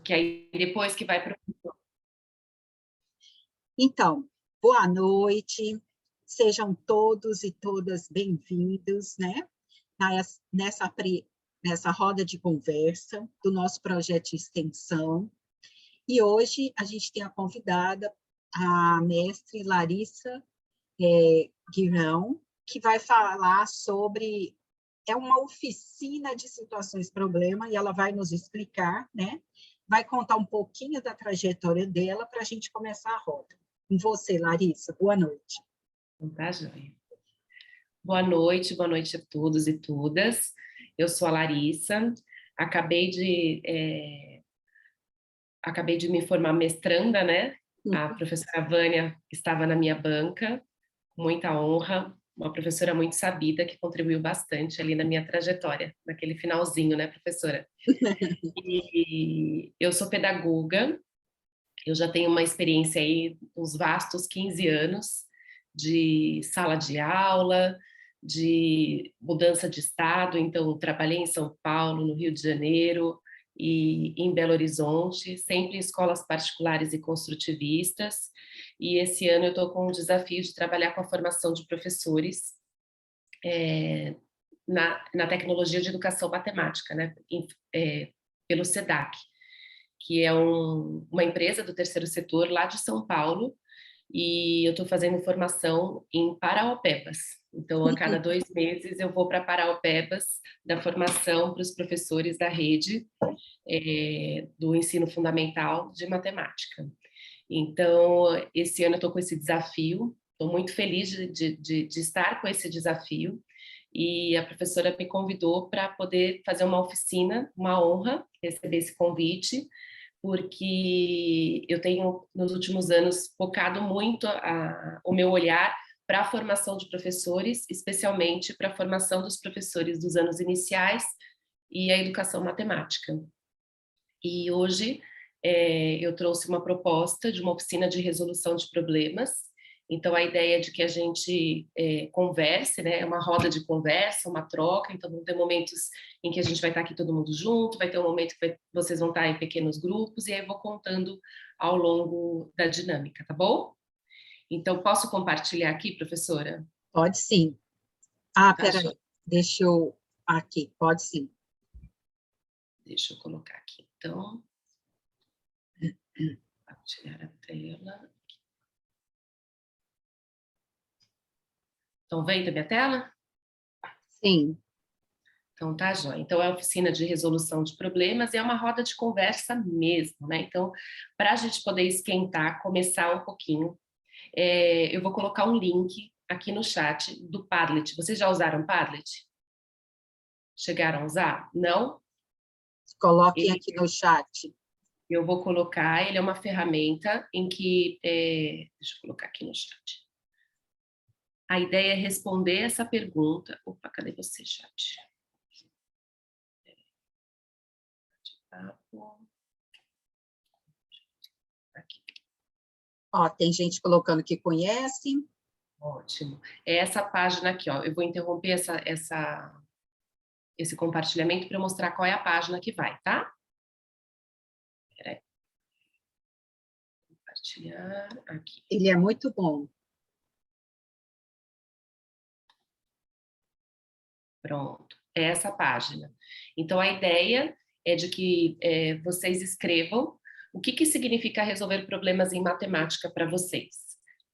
que aí depois que vai para Então, boa noite, sejam todos e todas bem-vindos, né, nessa roda de conversa do nosso projeto de extensão. E hoje a gente tem a convidada, a mestre Larissa Guirão, que vai falar sobre uma oficina de situações-problema, e ela vai nos explicar, né? Vai contar um pouquinho da trajetória dela para a gente começar a roda. Com você, Larissa, boa noite. Tá, joia. Boa noite a todos e todas. Eu sou a Larissa, acabei de, acabei de me formar mestranda, né? A professora Vânia estava na minha banca, com muita honra, uma professora muito sabida que contribuiu bastante ali na minha trajetória, naquele finalzinho, né, professora? E eu sou pedagoga, eu já tenho uma experiência aí, uns vastos 15 anos, de sala de aula, de mudança de estado, então trabalhei em São Paulo, no Rio de Janeiro e em Belo Horizonte, sempre em escolas particulares e construtivistas, e esse ano eu estou com o desafio de trabalhar com a formação de professores na tecnologia de educação matemática, né, pelo SEDAC, que é uma empresa do terceiro setor lá de São Paulo, e eu estou fazendo formação em Paraopebas. Então, a cada 2 meses eu vou para Paraopebas, da formação para os professores da rede do ensino fundamental de matemática. Então, esse ano eu estou com esse desafio, estou muito feliz de estar com esse desafio, e a professora me convidou para poder fazer uma oficina, uma honra receber esse convite, porque eu tenho, nos últimos anos, focado muito o meu olhar para a formação de professores, especialmente para a formação dos professores dos anos iniciais e a educação matemática. E hoje eu trouxe uma proposta de uma oficina de resolução de problemas. Então, a ideia é de que a gente converse, né? É uma roda de conversa, uma troca. Então, vão ter momentos em que a gente vai estar aqui todo mundo junto, vai ter um momento que vocês vão estar em pequenos grupos, e aí eu vou contando ao longo da dinâmica, tá bom? Então, posso compartilhar aqui, professora? Pode sim. Ah, Tá, peraí, joia. deixa eu... Aqui, pode sim. Deixa eu colocar aqui. Então, compartilhar a tela. Estão vendo a minha tela? Sim, Então, tá, joia. Então, é a oficina de resolução de problemas e é uma roda de conversa mesmo, né? Então, para a gente poder esquentar, começar um pouquinho, eu vou colocar um link aqui no chat do Padlet. Vocês já usaram Padlet? Chegaram a usar? Não? coloquem Ele, aqui no chat. eu vou colocar, ele é uma ferramenta em que, deixa eu colocar aqui no chat. A ideia é responder essa pergunta. Opa, cadê você, chat? Aqui. Ó, tem gente colocando que conhece. Ótimo. É essa página aqui, ó. Eu vou interromper esse compartilhamento para mostrar qual é a página que vai, tá? Peraí. Compartilhar aqui. Ele é muito bom. Pronto. É essa página. Então, a ideia é de que vocês escrevam o que significa resolver problemas em matemática para vocês.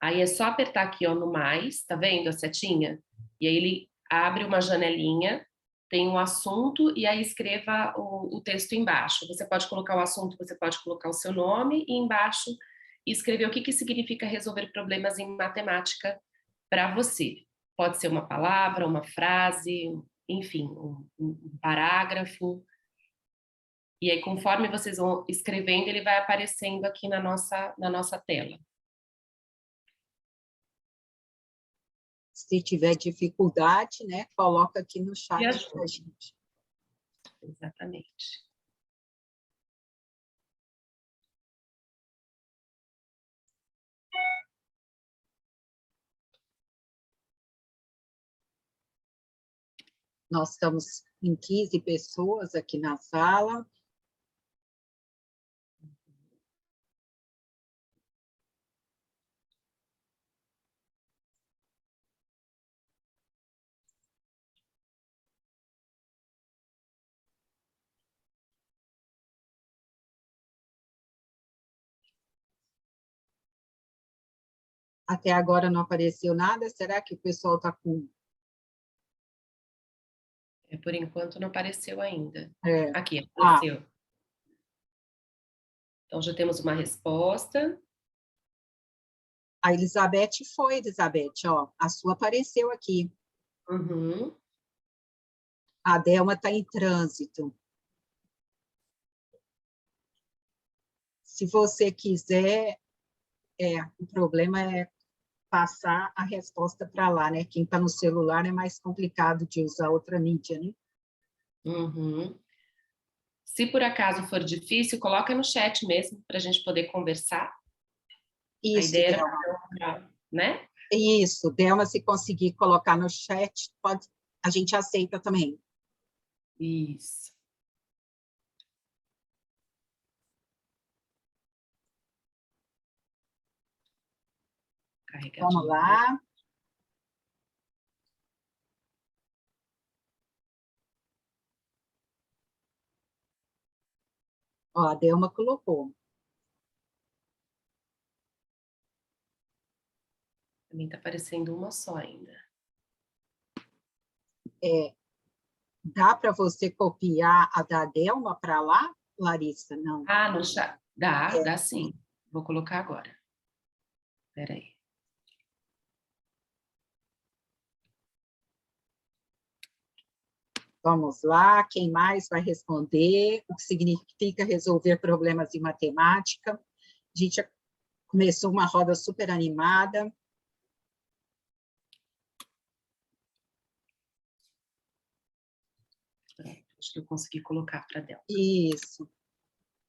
Aí é só apertar aqui, ó, no mais, tá vendo a setinha? E aí ele abre uma janelinha, tem um assunto, e aí escreva o texto embaixo. Você pode colocar o assunto, você pode colocar o seu nome, e embaixo escrever o que significa resolver problemas em matemática para você. Pode ser uma palavra, uma frase, enfim, um parágrafo. E aí, conforme vocês vão escrevendo, ele vai aparecendo aqui na nossa tela. Se tiver dificuldade, né, coloca aqui no E chat para a ajuda. gente. Exatamente. Nós estamos em 15 pessoas aqui na sala. Até agora não apareceu nada, será que o pessoal está com... Por enquanto não apareceu ainda. É. Aqui, apareceu. Então, já temos uma resposta. A Elizabeth foi, Elizabeth, ó, a sua apareceu aqui. Uhum. A Delma está em trânsito. Se você quiser, o problema é passar a resposta para lá, né? Quem está no celular é mais complicado de usar outra mídia, né? Uhum. Se por acaso for difícil, coloca no chat mesmo, para a gente poder conversar. A Isso, ideia Delma. era, né? Isso, Delma, se conseguir colocar no chat, pode, a gente aceita também. Isso. Carregadinho. Vamos lá. Ó, a Delma colocou. Também está aparecendo uma só ainda. Dá para você copiar a da Delma para lá, Larissa? Não. Ah, no chat. Dá sim. Vou colocar agora. Espera aí. Vamos lá, quem mais vai responder? O que significa resolver problemas em matemática? A gente já começou uma roda super animada. Acho que eu consegui colocar para dentro. Isso.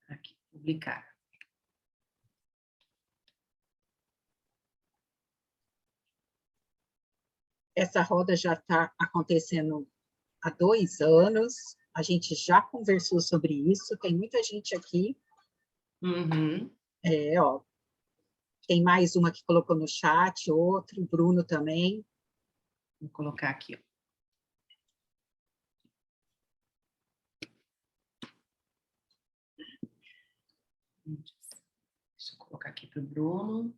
Aqui, publicar. Essa roda já está acontecendo há 2 anos. A gente já conversou sobre isso. Tem muita gente aqui. Uhum. Ó, tem mais uma que colocou no chat, outro, o Bruno também. Vou colocar aqui, ó. Deixa eu colocar aqui para o Bruno.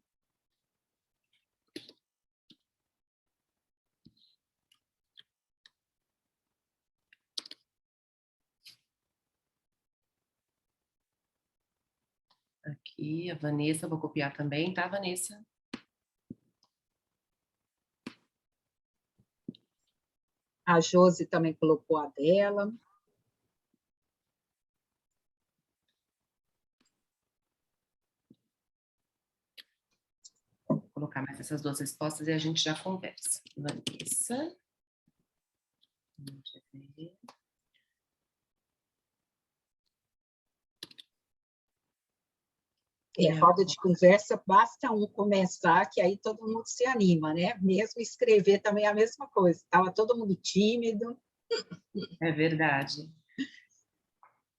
Aqui, a Vanessa, vou copiar também, tá, Vanessa? A Josi também colocou a dela. Vou colocar mais essas 2 respostas e a gente já conversa. Vanessa. Deixa eu ver. Roda de conversa, basta um começar, que aí todo mundo se anima, né? Mesmo escrever também é a mesma coisa. Estava todo mundo tímido. É verdade.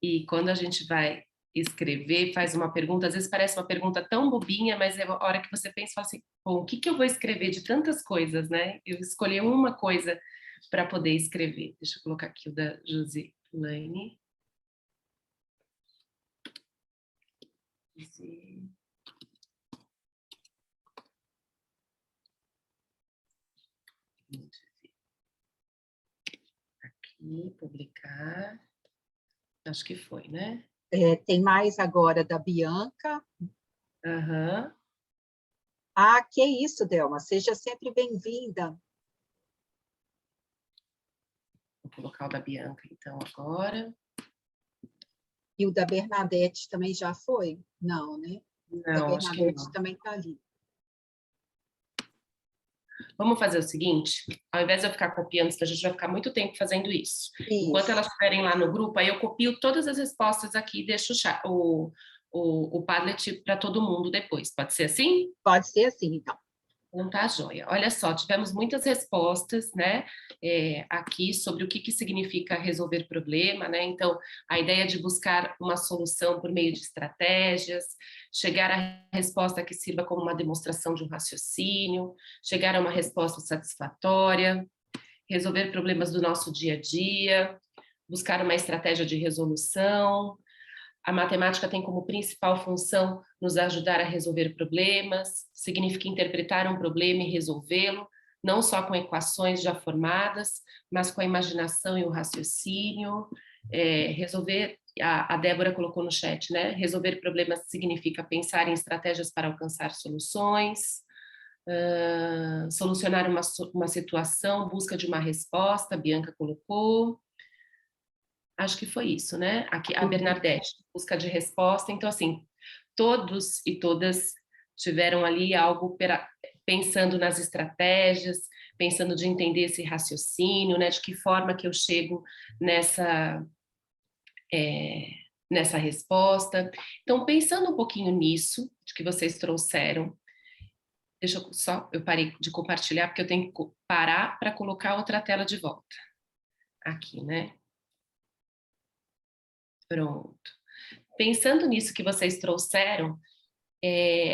E quando a gente vai escrever, faz uma pergunta, às vezes parece uma pergunta tão bobinha, mas é a hora que você pensa e fala assim, bom, o que eu vou escrever de tantas coisas, né? Eu escolhi uma coisa para poder escrever. Deixa eu colocar aqui o da Josilane. Aqui, publicar. Acho que foi, né? Tem mais agora da Bianca. Aham. Ah, que isso, Delma. Seja sempre bem-vinda. Vou colocar o da Bianca, então, agora. E o da Bernadette também já foi? Não, né? Da Não, acho que Bernadette não. também está ali. Vamos fazer o seguinte, ao invés de eu ficar copiando, a gente vai ficar muito tempo fazendo isso. Enquanto Isso. elas estiverem lá no grupo, aí eu copio todas as respostas aqui e deixo o Padlet para todo mundo depois. Pode ser assim? Pode ser assim, então. Não tá joia. Olha só, tivemos muitas respostas, né, aqui sobre o que significa resolver problema, né? Então, a ideia de buscar uma solução por meio de estratégias, chegar à resposta que sirva como uma demonstração de um raciocínio, chegar a uma resposta satisfatória, resolver problemas do nosso dia a dia, buscar uma estratégia de resolução, A matemática tem como principal função nos ajudar a resolver problemas, significa interpretar um problema e resolvê-lo, não só com equações já formadas, mas com a imaginação e o raciocínio. Resolver, a Débora colocou no chat, né? Resolver problemas significa pensar em estratégias para alcançar soluções, solucionar uma situação, busca de uma resposta, a Bianca colocou. Acho que foi isso, né? Aqui, a Bernadette, busca de resposta. Então, assim, todos e todas tiveram ali algo pensando nas estratégias, pensando de entender esse raciocínio, né? De que forma que eu chego nessa resposta. Então, pensando um pouquinho nisso, de que vocês trouxeram, eu parei de compartilhar, porque eu tenho que parar para colocar outra tela de volta. Aqui, né? Pronto. Pensando nisso que vocês trouxeram,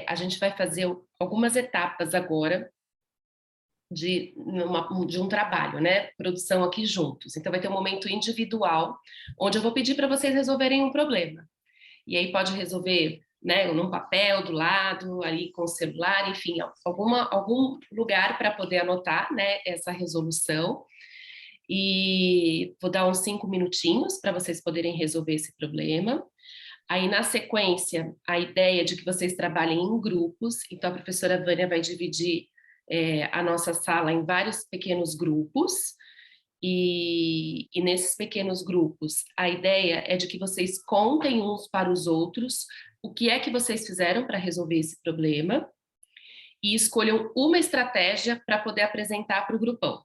a gente vai fazer algumas etapas agora de um trabalho, né? Produção aqui juntos. Então, vai ter um momento individual, onde eu vou pedir para vocês resolverem um problema. E aí pode resolver, né, num papel do lado, ali com o celular, enfim, algum lugar para poder anotar, né, essa resolução. E vou dar uns 5 minutinhos para vocês poderem resolver esse problema. Aí, na sequência, a ideia de que vocês trabalhem em grupos, então a professora Vânia vai dividir a nossa sala em vários pequenos grupos, e nesses pequenos grupos, a ideia é de que vocês contem uns para os outros o que é que vocês fizeram para resolver esse problema, e escolham uma estratégia para poder apresentar para o grupão.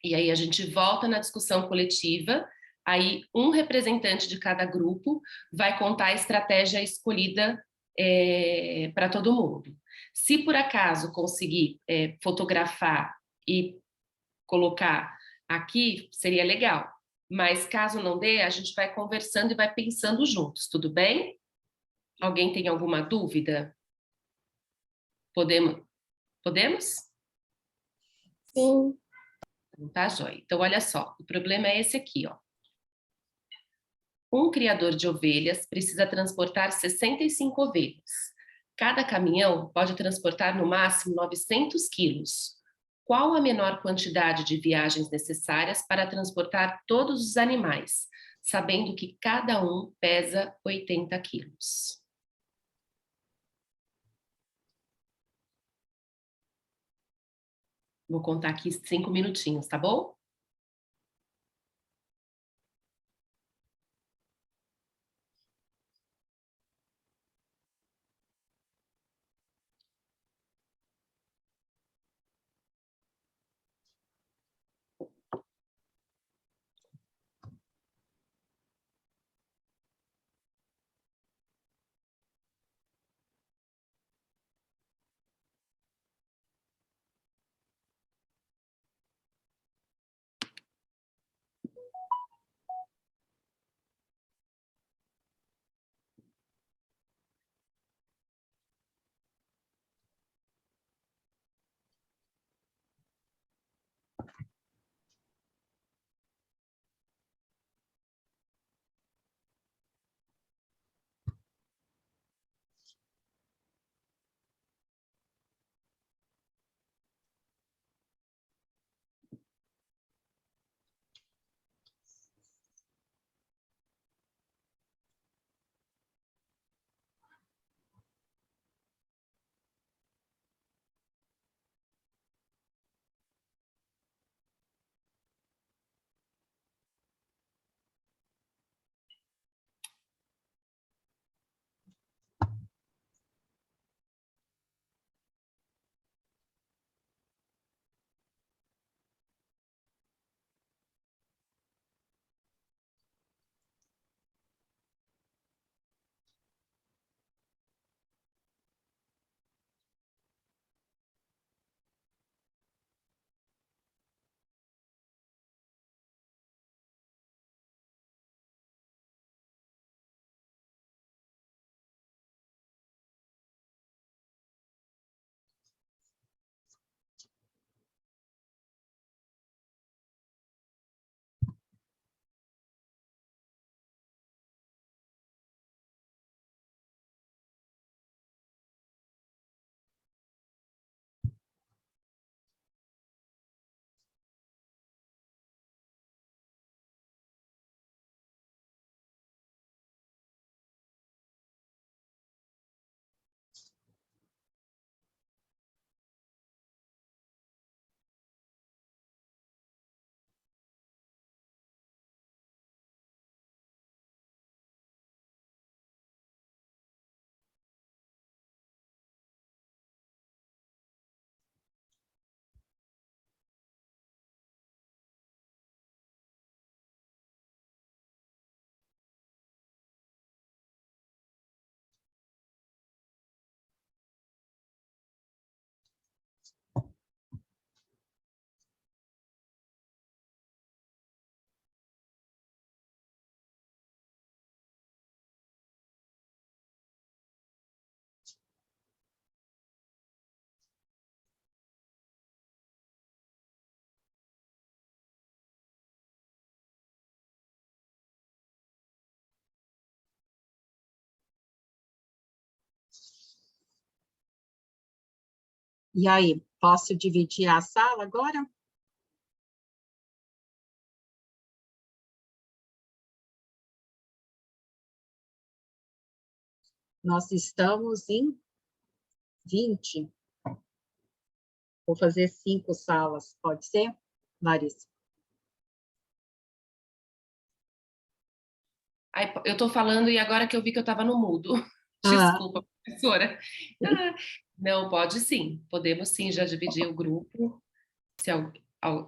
E aí a gente volta na discussão coletiva, aí um representante de cada grupo vai contar a estratégia escolhida para todo mundo. Se por acaso conseguir fotografar e colocar aqui, seria legal. Mas caso não dê, a gente vai conversando e vai pensando juntos, tudo bem? Alguém tem alguma dúvida? Podemos? Podemos? Sim. Tá, joia. Então, olha só, o problema é esse aqui, ó. Um criador de ovelhas precisa transportar 65 ovelhas. Cada caminhão pode transportar no máximo 900 quilos. Qual a menor quantidade de viagens necessárias para transportar todos os animais, sabendo que cada um pesa 80 quilos? Vou contar aqui 5 minutinhos, tá bom? E aí, posso dividir a sala agora? Nós estamos em 20. Vou fazer 5 salas, pode ser, Larissa? Ai, eu estou falando e agora que eu vi que eu estava no mudo. Ah, Desculpa, professora. Ah, não, pode sim. Podemos sim já dividir o grupo. Se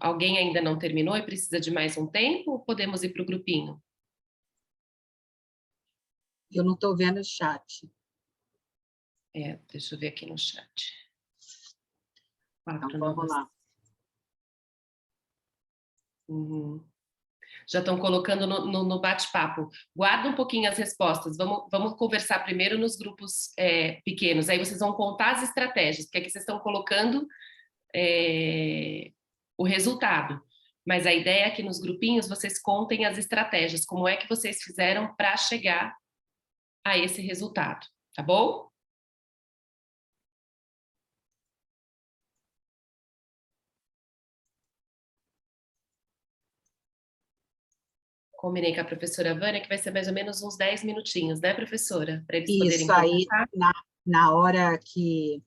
alguém ainda não terminou e precisa de mais um tempo, podemos ir para o grupinho. eu não estou vendo o chat. Deixa eu ver aqui no chat. Então, 4 vamos novas. lá. Uhum. Já estão colocando no bate-papo. Guarda um pouquinho as respostas. Vamos conversar primeiro nos grupos pequenos. Aí vocês vão contar as estratégias, porque aqui vocês estão colocando o resultado. Mas a ideia é que nos grupinhos vocês contem as estratégias, como é que vocês fizeram para chegar a esse resultado, tá bom? Combinei com a professora Vânia que vai ser mais ou menos uns 10 minutinhos, né, professora? Para eles poderem Isso aí, conversar. na hora que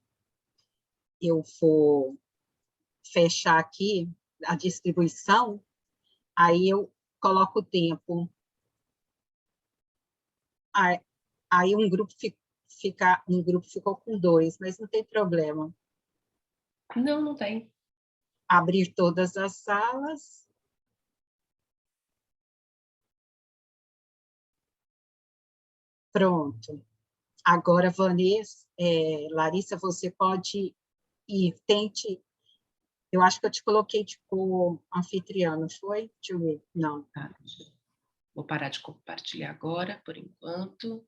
eu for fechar aqui a distribuição, aí eu coloco o tempo. Aí um grupo ficou com 2, mas não tem problema. Não, não tem. Abrir todas as salas. Pronto. Agora, Vanessa, Larissa, você pode ir, tente. Eu acho que eu te coloquei tipo anfitriã, não foi? Deixa eu ver. Não. Tá, vou parar de compartilhar agora, por enquanto.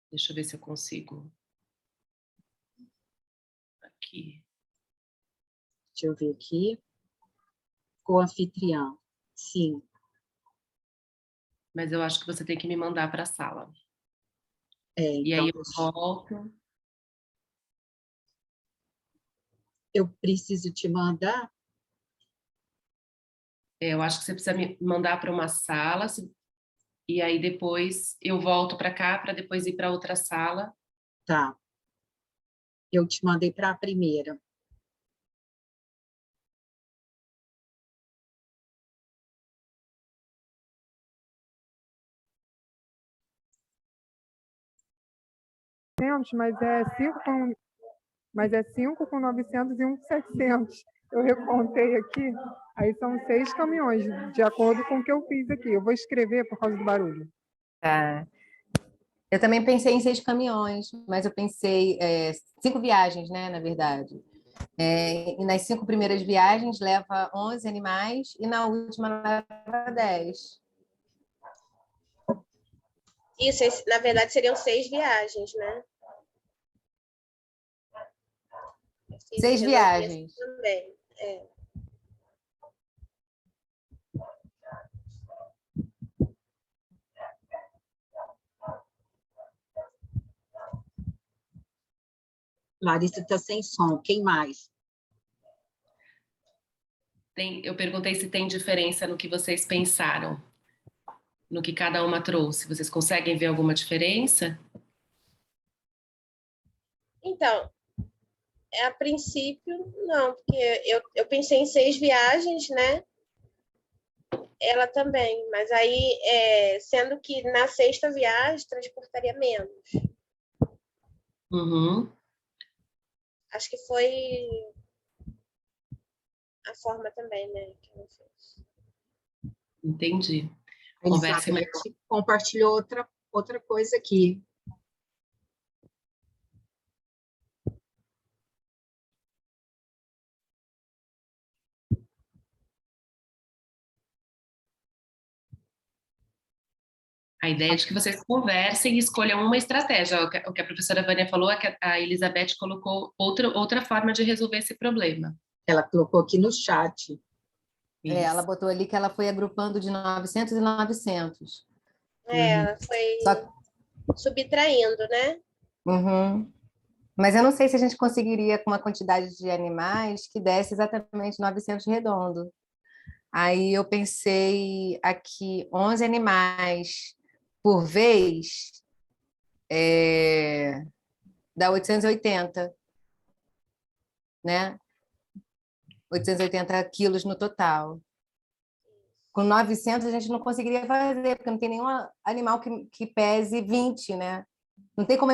Deixa eu ver se eu consigo. Aqui. Deixa eu ver aqui. Co-anfitriã. Sim. Mas eu acho que você tem que me mandar para a sala. E Então, aí eu volto. eu preciso te mandar. Eu acho que você precisa me mandar para uma sala, e aí depois eu volto para cá para depois ir para outra sala. Tá. Eu te mandei para a primeira. Mas é 5 com 900 e 1 com 700. Eu recontei aqui, aí são 6 caminhões, de acordo com o que eu fiz aqui. Eu vou escrever por causa do barulho. Tá. Eu também pensei em 6 caminhões, mas eu pensei 5 viagens, né, na verdade. E nas 5 primeiras viagens leva 11 animais e na última leva 10. Isso, na verdade, seriam 6 viagens, né? 6 viagens. Também, Larissa está sem som. Quem mais? Eu perguntei se tem diferença no que vocês pensaram, no que cada uma trouxe. Vocês conseguem ver alguma diferença? Então, a princípio, não, porque eu pensei em 6 viagens, né? Ela também, mas aí, sendo que na 6ª viagem transportaria menos. Uhum. Acho que foi a forma também, né, que ela fez. Entendi. A Converse mais. Elizabeth compartilhou outra coisa aqui. A ideia é de que vocês conversem e escolham uma estratégia. O que a professora Vânia falou é que a Elizabeth colocou outra forma de resolver esse problema. Ela colocou aqui no chat. Ela botou ali que ela foi agrupando de 900 e 900. Ela foi subtraindo, né? Uhum. Mas eu não sei se a gente conseguiria com uma quantidade de animais que desse exatamente 900 redondo. Aí eu pensei aqui 11 animais por vez, dá 880, né? 880 quilos no total. Com 900 a gente não conseguiria fazer, porque não tem nenhum animal que pese 20, né? Não tem como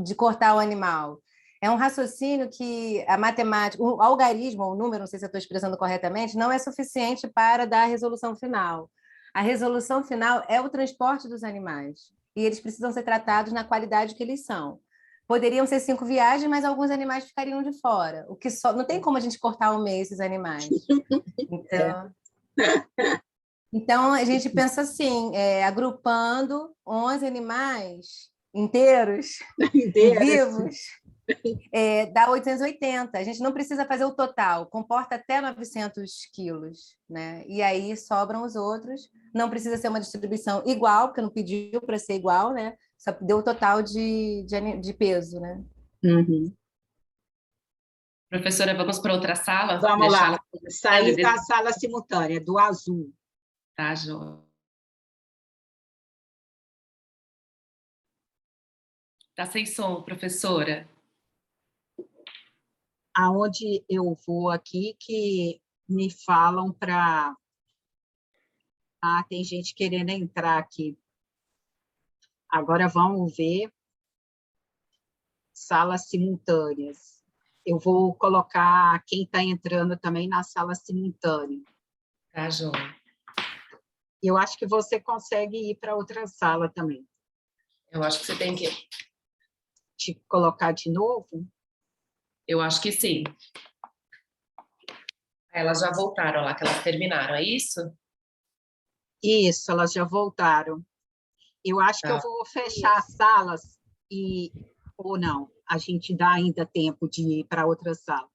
de cortar o animal. É um raciocínio que a matemática, o algarismo, o número, não sei se eu estou expressando corretamente, não é suficiente para dar a resolução final. A resolução final é o transporte dos animais. E eles precisam ser tratados na qualidade que eles são. Poderiam ser 5 viagens, mas alguns animais ficariam de fora. O que só não tem como a gente cortar ao meio esses animais. Então a gente pensa assim, agrupando 11 animais inteiros e vivos, dá 880. A gente não precisa fazer o total, comporta até 900 quilos, né? E aí sobram os outros. Não precisa ser uma distribuição igual, porque não pediu para ser igual, né? Só deu o total de peso, né? Uhum. Professora, vamos para outra sala? Vamos lá. Deixá-la... Sair da sala simultânea, do azul. Tá, João. Tá sem som, professora. Aonde eu vou aqui que me falam para... Ah, tem gente querendo entrar aqui. Agora vamos ver salas simultâneas. Eu vou colocar quem está entrando também na sala simultânea. Tá, João. Eu acho que você consegue ir para outra sala também. Eu acho que você tem que... Te colocar de novo? Eu acho que sim. Elas já voltaram lá, que elas terminaram, é isso? Isso, elas já voltaram. Eu acho que eu vou fechar as salas ou não, a gente dá ainda tempo de ir para outras salas.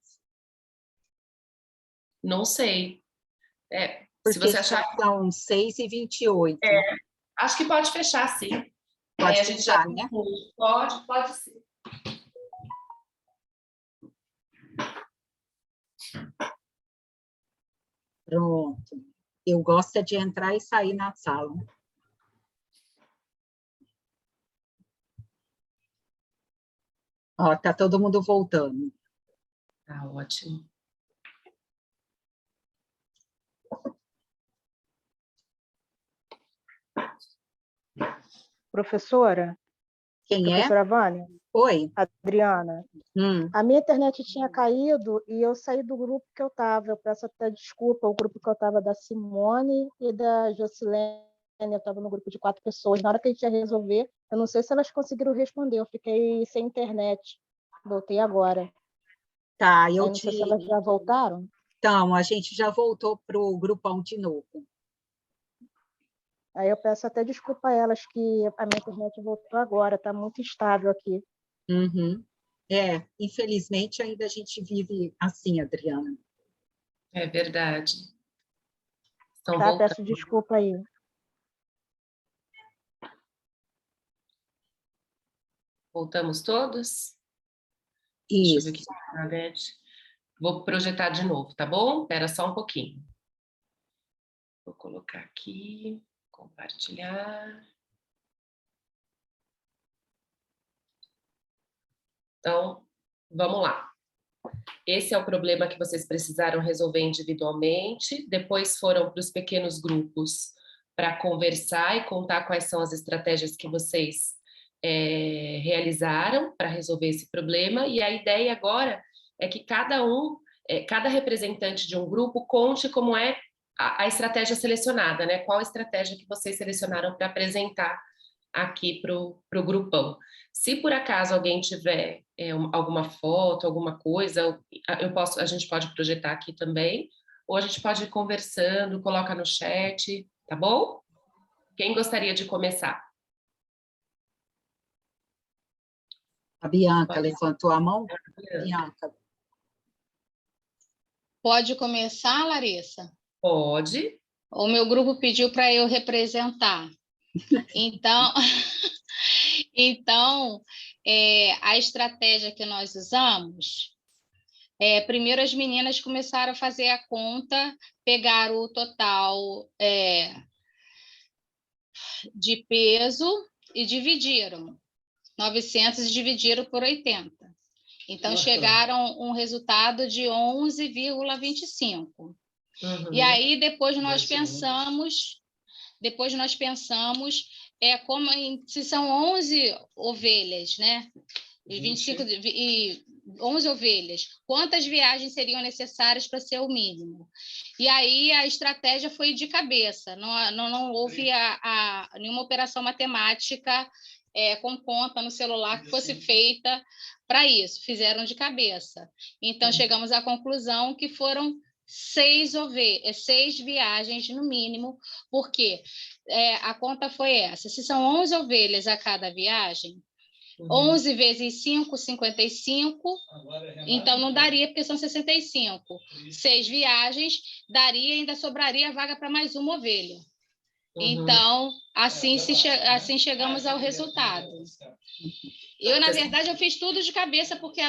Não sei. Se Porque você achar... são 6h28. Acho que pode fechar, sim. Pode Aí a gente já... fechar, né? Pode ser. Pronto. Eu gosto de entrar e sair na sala. Ó, tá todo mundo voltando. Tá ótimo. Professora? Quem Professora Vânia? Oi. Adriana. A minha internet tinha caído e eu saí do grupo que eu estava. Eu peço até desculpa, o grupo que eu estava da Simone e da Jocilene. Eu estava no grupo de 4 pessoas. Na hora que a gente ia resolver, eu não sei se elas conseguiram responder. Eu fiquei sem internet. Voltei agora. Tá, não sei se elas já voltaram. Então, a gente já voltou para o grupão de novo. Aí eu peço até desculpa a elas que a minha internet voltou agora. Está muito instável aqui. Uhum. Infelizmente, ainda a gente vive assim, Adriana. É verdade. Estão Tá, voltando. peço desculpa aí. Voltamos todos? Isso. Deixa eu ver aqui. Vou projetar de novo, tá bom? Espera só um pouquinho. Vou colocar aqui, compartilhar. Então, vamos lá. Esse é o problema que vocês precisaram resolver individualmente, depois foram para os pequenos grupos para conversar e contar quais são as estratégias que vocês realizaram para resolver esse problema, e a ideia agora é que cada representante de um grupo conte como é a estratégia selecionada, né? Qual estratégia que vocês selecionaram para apresentar aqui para o grupão. Se por acaso alguém tiver alguma foto, alguma coisa, a gente pode projetar aqui também, ou a gente pode ir conversando, coloca no chat, tá bom? Quem gostaria de começar? A Bianca levantou a mão. Bianca. Pode começar, Larissa? Pode. O meu grupo pediu para eu representar. Então, a estratégia que nós usamos, primeiro as meninas começaram a fazer a conta, pegaram o total de peso e dividiram. 900 e dividiram por 80. Então, chegaram a um resultado de 11,25. E aí, depois nós pensamos, se são 11 ovelhas, né? E 25 e 11 ovelhas, quantas viagens seriam necessárias para ser o mínimo? E aí a estratégia foi de cabeça, não houve nenhuma operação matemática com conta no celular que fosse feita para isso, fizeram de cabeça. Então, chegamos à conclusão que foram 6 viagens no mínimo, porque a conta foi essa: se são 11 ovelhas a cada viagem, 11 vezes 5, 55, então não daria, porque são 65. 6 viagens, daria, ainda sobraria vaga para mais uma ovelha. Então, assim chegamos ao resultado. Eu, na verdade, eu fiz tudo de cabeça, porque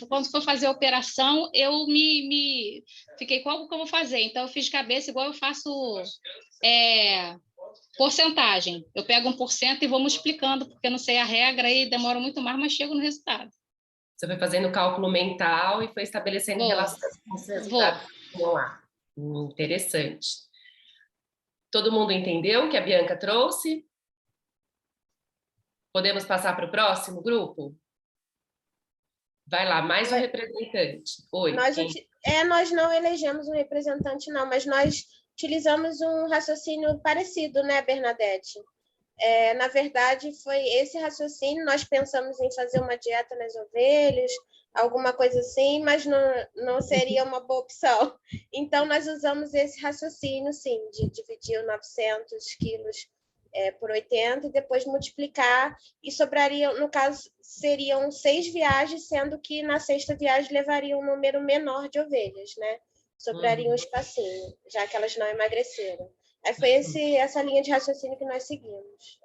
quando for fazer a operação, eu me fiquei, como que eu vou fazer? Então, eu fiz de cabeça, igual eu faço porcentagem. Eu pego 1% e vou multiplicando, porque eu não sei a regra e demora muito mais, mas chego no resultado. Você foi fazendo cálculo mental e foi estabelecendo relações com os resultados que tinham lá. Interessante. Todo mundo entendeu o que a Bianca trouxe? Podemos passar para o próximo grupo? Vai lá, mais um representante. Oi. Nós não elegemos um representante, não, mas nós utilizamos um raciocínio parecido, né, Bernadette? Na verdade, foi esse raciocínio. Nós pensamos em fazer uma dieta nas ovelhas, alguma coisa assim, mas não seria uma boa opção. Então, nós usamos esse raciocínio, sim, de dividir 900 quilos por 80 e depois multiplicar, e sobraria, no caso, seriam 6 viagens, sendo que na 6ª viagem levaria um número menor de ovelhas, né? Sobraria um espacinho, já que elas não emagreceram. Aí foi essa linha de raciocínio que nós seguimos.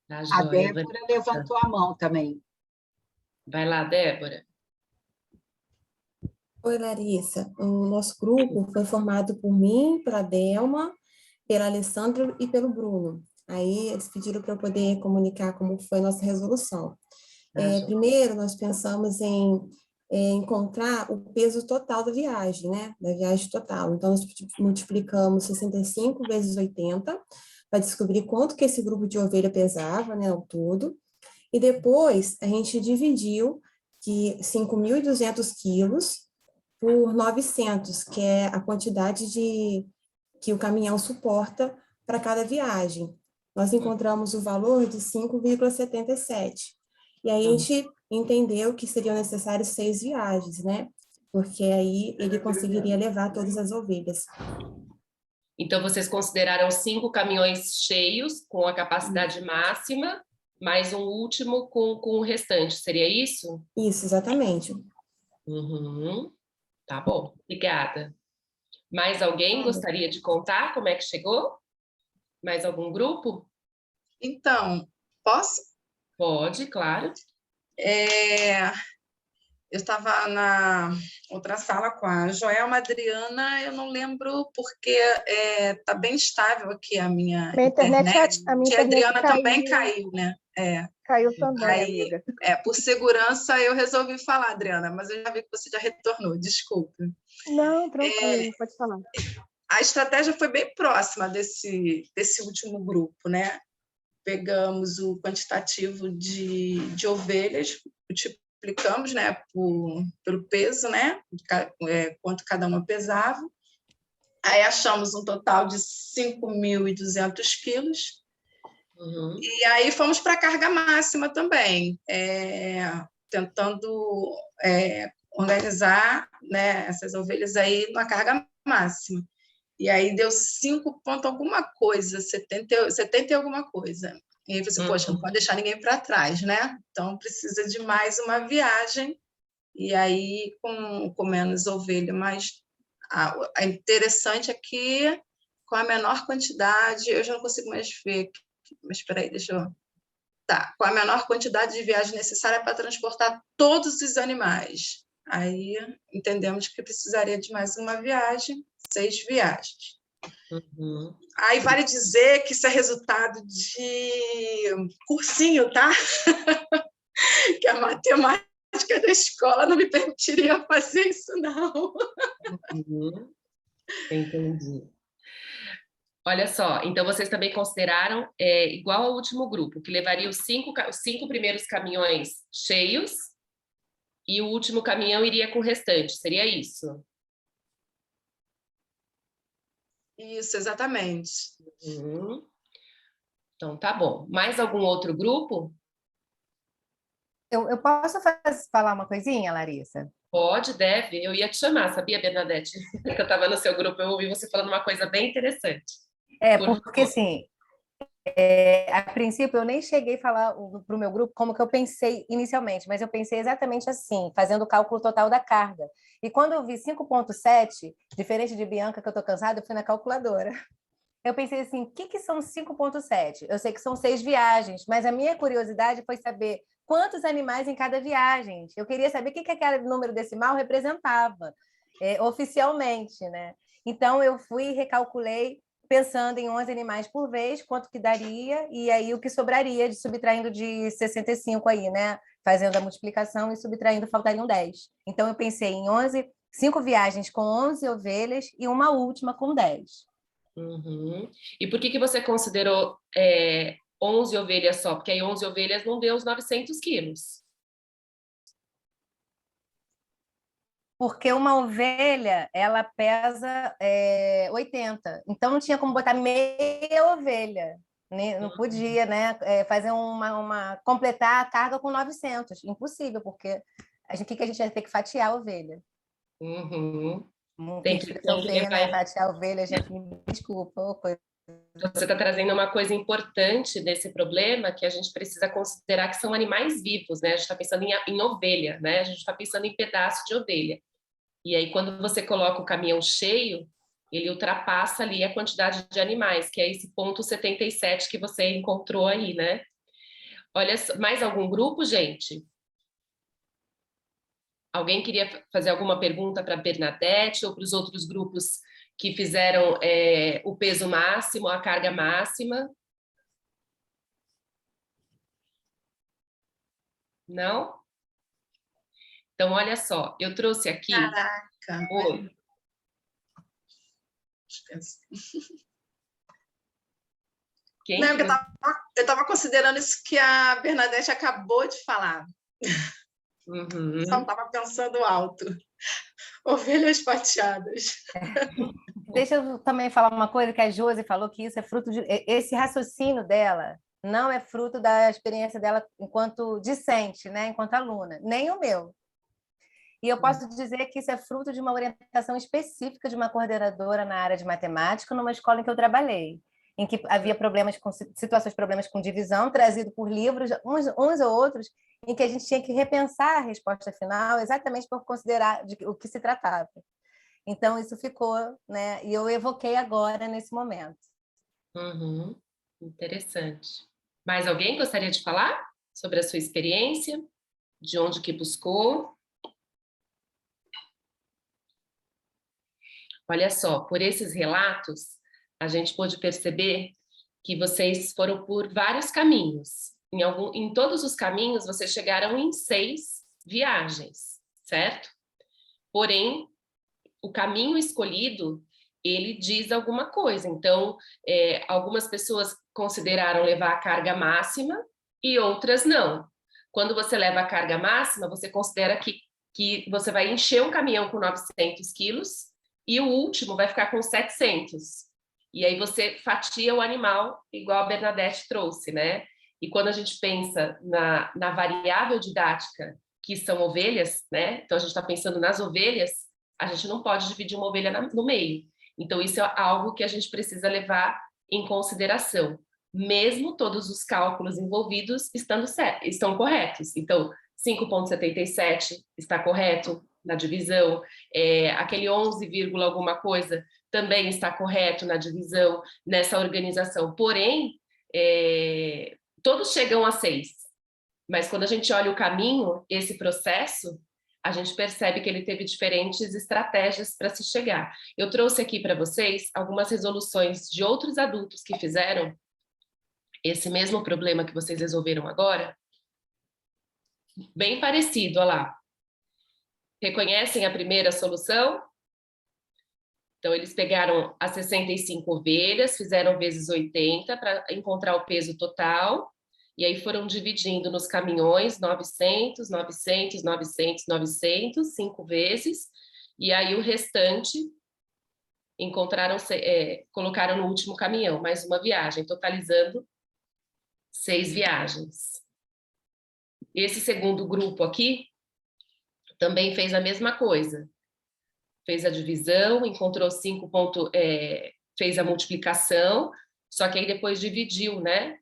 A Débora levantou a mão também. Vai lá, Débora. Oi, Larissa. O nosso grupo foi formado por mim, pela Delma, pela Alessandra e pelo Bruno. Aí eles pediram para eu poder comunicar como foi a nossa resolução. Primeiro, nós pensamos em encontrar o peso total da viagem, né? Da viagem total. Então, nós multiplicamos 65 vezes 80 para descobrir quanto que esse grupo de ovelha pesava, né, ao todo. E depois, a gente dividiu que 5.200 quilos por 900, que é a quantidade que o caminhão suporta para cada viagem. Nós encontramos o valor de 5,77. E aí a gente entendeu que seriam necessárias 6 viagens, né? Porque aí ele conseguiria levar todas as ovelhas. Então, vocês consideraram 5 caminhões cheios, com a capacidade máxima, mais um último com o restante, seria isso? Isso, exatamente. Tá bom, obrigada. Mais alguém gostaria de contar como é que chegou? Mais algum grupo? Então, posso? Pode, claro. Eu estava na outra sala com a Joelma, Adriana, eu não lembro porque está bem estável aqui a minha internet, a minha que a Adriana caiu. também caiu, né? Caiu também, aí, amiga. Por segurança, eu resolvi falar, Adriana, mas eu já vi que você já retornou, desculpa. Não, tranquilo, pode falar. A estratégia foi bem próxima desse último grupo, né? Pegamos o quantitativo de ovelhas, multiplicamos, né, pelo peso, né, quanto cada uma pesava. Aí achamos um total de 5.200 quilos. E aí fomos para a carga máxima também, tentando organizar, né, essas ovelhas aí numa carga máxima. E aí deu 5 ponto alguma coisa, 70 e alguma coisa. E aí você, poxa, não pode deixar ninguém para trás, né? Então, precisa de mais uma viagem. E aí, com menos ovelha, mas é interessante é que, com a menor quantidade, eu já não consigo mais ver. Mas espera aí, deixa eu... Tá, com a menor quantidade de viagem necessária para transportar todos os animais. Aí entendemos que precisaria de mais uma viagem, 6 viagens. Uhum. Aí vale dizer que isso é resultado de cursinho, tá? Que a matemática da escola não me permitiria fazer isso, não. Uhum. Entendi. Olha só, então vocês também consideraram igual ao último grupo, que levaria os 5 primeiros caminhões cheios e o último caminhão iria com o restante, seria isso? Isso, exatamente. Uhum. Então, tá bom. Mais algum outro grupo? Eu posso falar uma coisinha, Larissa? Pode, deve. Eu ia te chamar, sabia, Bernadette? Que eu estava no seu grupo, eu ouvi você falando uma coisa bem interessante. Porque assim, a princípio eu nem cheguei a falar para o meu grupo como que eu pensei inicialmente, mas eu pensei exatamente assim, fazendo o cálculo total da carga. E quando eu vi 5,7, diferente de Bianca, que eu estou cansada, eu fui na calculadora. Eu pensei assim, o que são 5,7? Eu sei que são 6 viagens, mas a minha curiosidade foi saber quantos animais em cada viagem. Eu queria saber o que aquele número decimal representava, oficialmente, né? Então, eu fui e recalculei, pensando em 11 animais por vez, quanto que daria, e aí o que sobraria, subtraindo de 65 aí, né? Fazendo a multiplicação e subtraindo, faltariam 10. Então, eu pensei em 5 viagens com 11 ovelhas e uma última com 10. Uhum. E por que você considerou 11 ovelhas só? Porque aí 11 ovelhas não deu os 900 quilos. Porque uma ovelha, ela pesa 80. Então, não tinha como botar meia ovelha. Não podia, né? Fazer completar a carga com 900. Impossível, porque o que a gente ia ter que fatiar a ovelha? Uhum. Tem que feia, né? levar... Fatiar a ovelha, gente, me desculpa. Você está trazendo uma coisa importante desse problema, que a gente precisa considerar que são animais vivos, né? A gente está pensando em ovelha, né? A gente está pensando em pedaço de ovelha. E aí, quando você coloca o caminhão cheio, ele ultrapassa ali a quantidade de animais, que é esse ponto 77 que você encontrou aí, né? Olha, mais algum grupo, gente? Alguém queria fazer alguma pergunta para a Bernadette ou para os outros grupos que fizeram o peso máximo, a carga máxima? Não? Então, olha só, eu trouxe aqui... Caraca! Oi. Não, eu estava considerando isso que a Bernadette acabou de falar. Uhum. Só estava pensando alto. Ovelhas fatiadas. Deixa eu também falar uma coisa que a Josi falou, que isso é fruto de... Esse raciocínio dela não é fruto da experiência dela enquanto discente, né? Enquanto aluna, nem o meu. E eu posso dizer que isso é fruto de uma orientação específica de uma coordenadora na área de matemática, numa escola em que eu trabalhei, em que havia problemas com divisão, trazido por livros, uns ou outros, em que a gente tinha que repensar a resposta final, exatamente por considerar o que se tratava. Então, isso ficou, né? E eu evoquei agora, nesse momento. Uhum. Interessante. Mais alguém gostaria de falar sobre a sua experiência? De onde que buscou? Olha só, por esses relatos, a gente pôde perceber que vocês foram por vários caminhos. Em todos os caminhos, vocês chegaram em 6 viagens, certo? Porém, o caminho escolhido, ele diz alguma coisa. Então, algumas pessoas consideraram levar a carga máxima e outras não. Quando você leva a carga máxima, você considera que você vai encher um caminhão com 900 quilos e o último vai ficar com 700. E aí você fatia o animal, igual a Bernadette trouxe, né? E quando a gente pensa na variável didática, que são ovelhas, né? Então, a gente está pensando nas ovelhas, a gente não pode dividir uma ovelha no meio. Então, isso é algo que a gente precisa levar em consideração, mesmo todos os cálculos envolvidos estão corretos. Então, 5,77 está correto na divisão, aquele 11, alguma coisa também está correto na divisão, nessa organização. Porém, todos chegam a 6, mas quando a gente olha o caminho, esse processo, a gente percebe que ele teve diferentes estratégias para se chegar. Eu trouxe aqui para vocês algumas resoluções de outros adultos que fizeram esse mesmo problema que vocês resolveram agora, bem parecido, olha lá. Reconhecem a primeira solução? Então, eles pegaram as 65 ovelhas, fizeram vezes 80 para encontrar o peso total, e aí foram dividindo nos caminhões, 900, 900, 900, 900, 5 vezes, e aí o restante encontraram, colocaram no último caminhão, mais uma viagem, totalizando 6 viagens. Esse segundo grupo aqui também fez a mesma coisa. Fez a divisão, encontrou 5 pontos, fez a multiplicação, só que aí depois dividiu, né?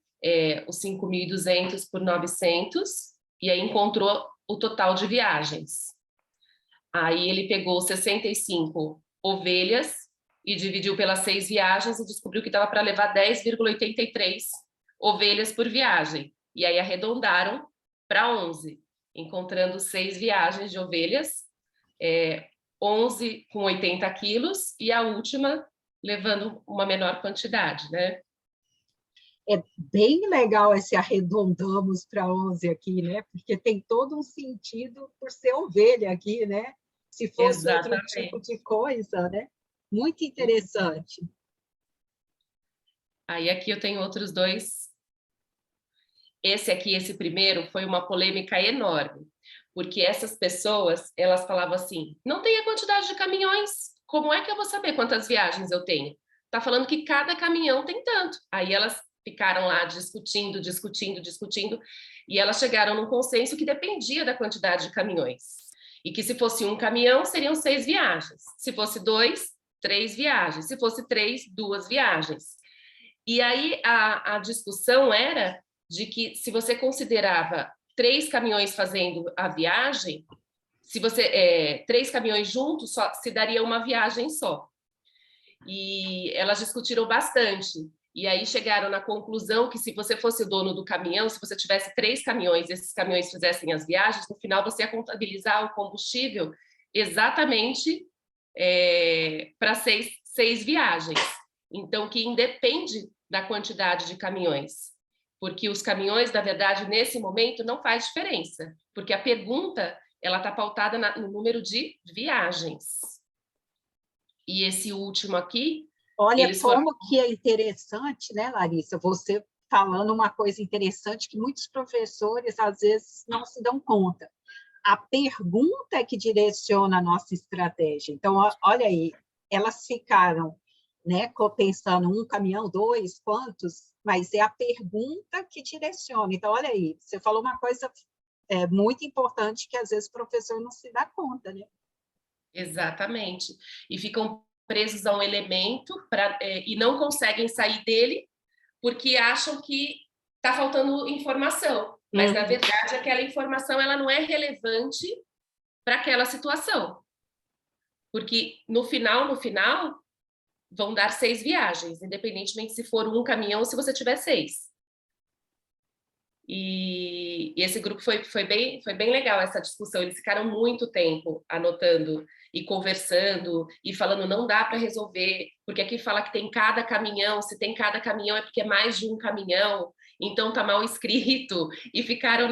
Os 5.200 por 900, e aí encontrou o total de viagens. Aí ele pegou 65 ovelhas e dividiu pelas 6 viagens e descobriu que dava para levar 10,83 ovelhas por viagem. E aí arredondaram para 11, encontrando 6 viagens de ovelhas, 11 com 80 quilos, e a última levando uma menor quantidade, né? É bem legal esse arredondamos para 11 aqui, né? Porque tem todo um sentido por ser ovelha aqui, né? Se fosse outro tipo de coisa, né? Muito interessante. Aí aqui eu tenho outros dois. Esse aqui, esse primeiro, foi uma polêmica enorme, porque essas pessoas, elas falavam assim, não tem a quantidade de caminhões, como é que eu vou saber quantas viagens eu tenho? Tá falando que cada caminhão tem tanto. Aí elas ficaram lá discutindo, e elas chegaram num consenso que dependia da quantidade de caminhões. E que se fosse um caminhão, seriam 6 viagens. Se fosse 2, 3 viagens. Se fosse 3, 2 viagens. E aí a discussão era de que se você considerava 3 caminhões fazendo a viagem, se você 3 caminhões juntos, só se daria uma viagem só. E elas discutiram bastante. E aí chegaram na conclusão que se você fosse o dono do caminhão, se você tivesse 3 caminhões, esses caminhões fizessem as viagens, no final você ia contabilizar o combustível exatamente para 6 viagens. Então, que independe da quantidade de caminhões. Porque os caminhões, na verdade, nesse momento, não faz diferença. Porque a pergunta, ela está pautada no número de viagens. E esse último aqui... Olha como que é interessante, né, Larissa? Você falando uma coisa interessante que muitos professores, às vezes, não se dão conta. A pergunta é que direciona a nossa estratégia. Então, olha aí, elas ficaram, né, pensando 1 caminhão, 2, quantos? Mas é a pergunta que direciona. Então, olha aí, você falou uma coisa muito importante que, às vezes, o professor não se dá conta, né? Exatamente. E ficam presos a um elemento e não conseguem sair dele porque acham que está faltando informação. Mas, na verdade, aquela informação ela não é relevante para aquela situação. Porque, no final, vão dar 6 viagens, independentemente se for 1 caminhão ou se você tiver 6. E esse grupo foi bem legal, essa discussão. Eles ficaram muito tempo anotando e conversando e falando, não dá para resolver, porque aqui fala que tem cada caminhão, se tem cada caminhão é porque é mais de 1 caminhão, então tá mal escrito. E ficaram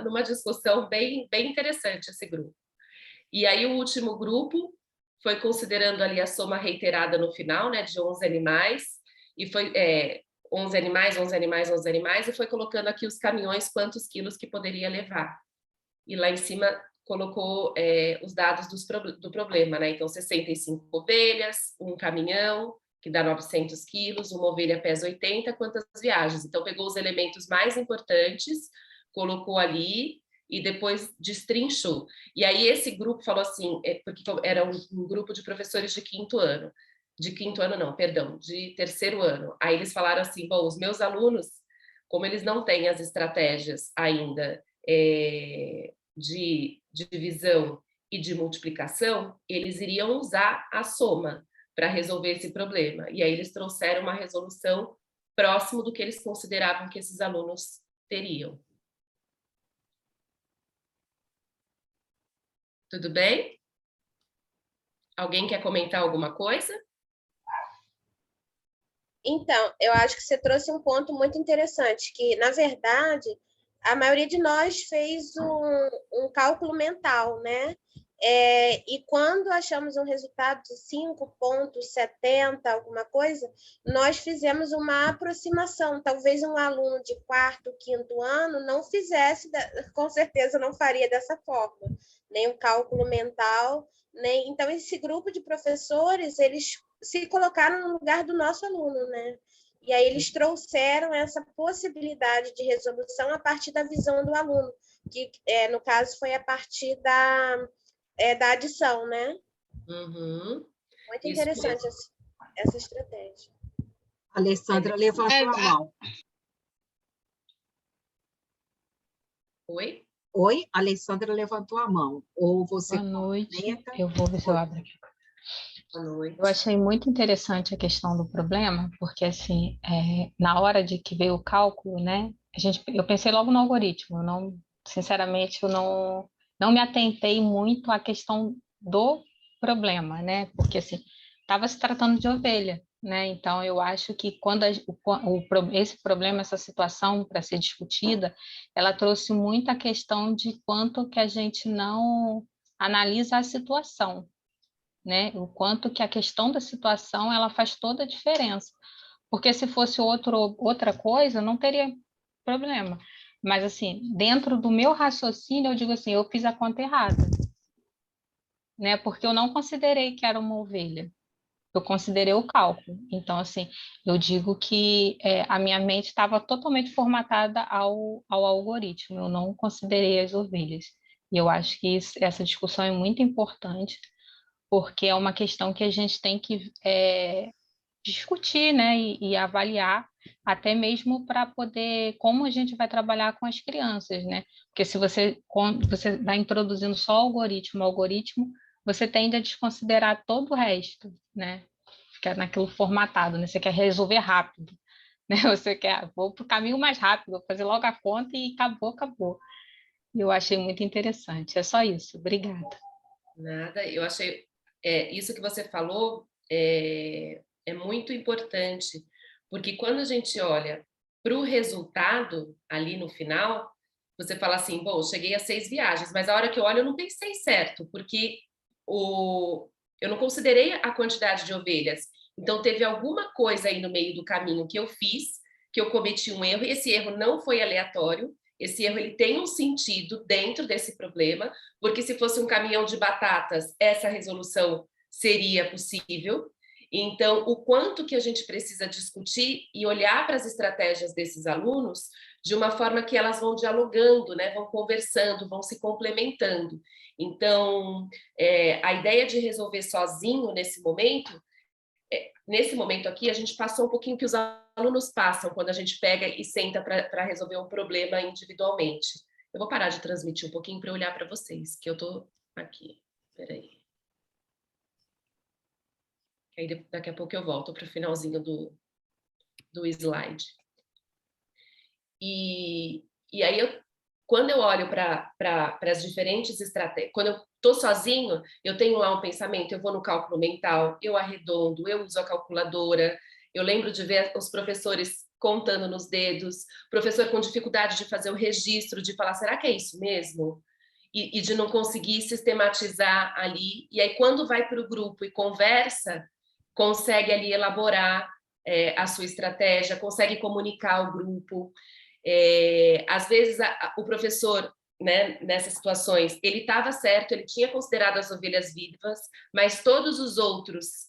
numa discussão bem interessante esse grupo. E aí o último grupo foi considerando ali a soma reiterada no final, né, de 11 animais, e foi 11 animais, 11 animais, 11 animais, e foi colocando aqui os caminhões, quantos quilos que poderia levar. E lá em cima colocou os dados do problema, né? Então, 65 ovelhas, 1 caminhão, que dá 900 quilos, uma ovelha pesa 80, quantas viagens? Então, pegou os elementos mais importantes, colocou ali e depois destrinchou. E aí esse grupo falou assim, porque era um grupo de professores de 5º ano, de 5º ano não, perdão, de 3º ano. Aí eles falaram assim, bom, os meus alunos, como eles não têm as estratégias ainda de divisão e de multiplicação, eles iriam usar a soma para resolver esse problema. E aí eles trouxeram uma resolução próximo do que eles consideravam que esses alunos teriam. Tudo bem? Alguém quer comentar alguma coisa? Então, eu acho que você trouxe um ponto muito interessante, que, na verdade, a maioria de nós fez um cálculo mental, né? E quando achamos um resultado de 5,70, alguma coisa, nós fizemos uma aproximação. Talvez um aluno de 4º, 5º ano não fizesse, com certeza não faria dessa forma, nem o cálculo mental, nem... Então, esse grupo de professores, eles se colocaram no lugar do nosso aluno, né? E aí eles trouxeram essa possibilidade de resolução a partir da visão do aluno, que, no caso, foi a partir da adição, né? Uhum. Muito interessante essa estratégia. A Alessandra levantou a mão. Oi? Oi, a Alessandra levantou a mão. Ou você... Boa noite. comenta? Eu vou ver se eu abro aqui. Boa noite. Eu achei muito interessante a questão do problema, porque assim, na hora de que veio o cálculo, né, eu pensei logo no algoritmo. Sinceramente, eu não me atentei muito à questão do problema, né, porque assim, estava se tratando de ovelha, né, então eu acho que quando esse problema, essa situação para ser discutida, ela trouxe muito a questão de quanto que a gente não analisa a situação, né? O quanto que a questão da situação ela faz toda a diferença. Porque se fosse outra coisa, não teria problema. Mas, assim, dentro do meu raciocínio, eu digo assim, eu fiz a conta errada, né? Porque eu não considerei que era uma ovelha. Eu considerei o cálculo. Então, assim, eu digo que a minha mente estava totalmente formatada ao algoritmo. Eu não considerei as ovelhas. E eu acho que essa discussão é muito importante, porque é uma questão que a gente tem que discutir, né, e avaliar, até mesmo para poder, como a gente vai trabalhar com as crianças, né? Porque se quando você vai introduzindo só algoritmo, você tende a desconsiderar todo o resto, né? Fica naquilo formatado, né? Você quer resolver rápido, né? Você quer, vou para o caminho mais rápido, vou fazer logo a conta e acabou. Eu achei muito interessante. É só isso. Obrigada. Nada, eu achei isso que você falou é muito importante, porque quando a gente olha para o resultado ali no final, você fala assim, bom, cheguei a 6 viagens, mas a hora que eu olho eu não pensei certo, porque eu não considerei a quantidade de ovelhas, então teve alguma coisa aí no meio do caminho que eu fiz, que eu cometi um erro, e esse erro não foi aleatório, esse erro ele tem um sentido dentro desse problema, porque se fosse um caminhão de batatas, essa resolução seria possível. Então, o quanto que a gente precisa discutir e olhar para as estratégias desses alunos de uma forma que elas vão dialogando, né? Vão conversando, vão se complementando. Então, a ideia de resolver sozinho nesse momento aqui, a gente passou um pouquinho que os alunos passam quando a gente pega e senta para resolver um problema individualmente. Eu vou parar de transmitir um pouquinho para eu olhar para vocês, que eu estou aqui. Espera aí. Daqui a pouco eu volto para o finalzinho do slide. E aí, quando eu olho para as diferentes estratégias, quando eu estou sozinho, eu tenho lá um pensamento, eu vou no cálculo mental, eu arredondo, eu uso a calculadora, eu lembro de ver os professores contando nos dedos, professor com dificuldade de fazer o registro, de falar, será que é isso mesmo? E de não conseguir sistematizar ali. E aí, quando vai para o grupo e conversa, consegue ali elaborar a sua estratégia, consegue comunicar ao grupo. Às vezes, o professor, né, nessas situações, ele estava certo, ele tinha considerado as ovelhas vivas, mas todos os outros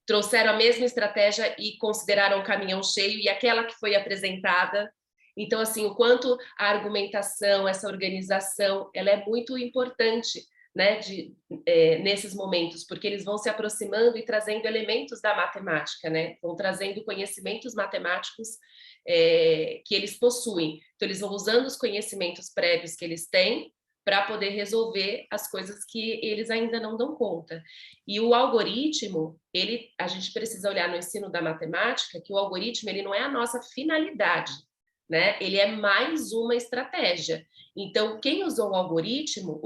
trouxeram a mesma estratégia e consideraram o caminhão cheio, e aquela que foi apresentada. Então, assim, o quanto a argumentação, essa organização, ela é muito importante, né, nesses momentos, porque eles vão se aproximando e trazendo elementos da matemática, né, vão trazendo conhecimentos matemáticos que eles possuem. Então, eles vão usando os conhecimentos prévios que eles têm para poder resolver as coisas que eles ainda não dão conta. E o algoritmo, a gente precisa olhar no ensino da matemática que o algoritmo ele não é a nossa finalidade, né? Ele é mais uma estratégia. Então, quem usou o algoritmo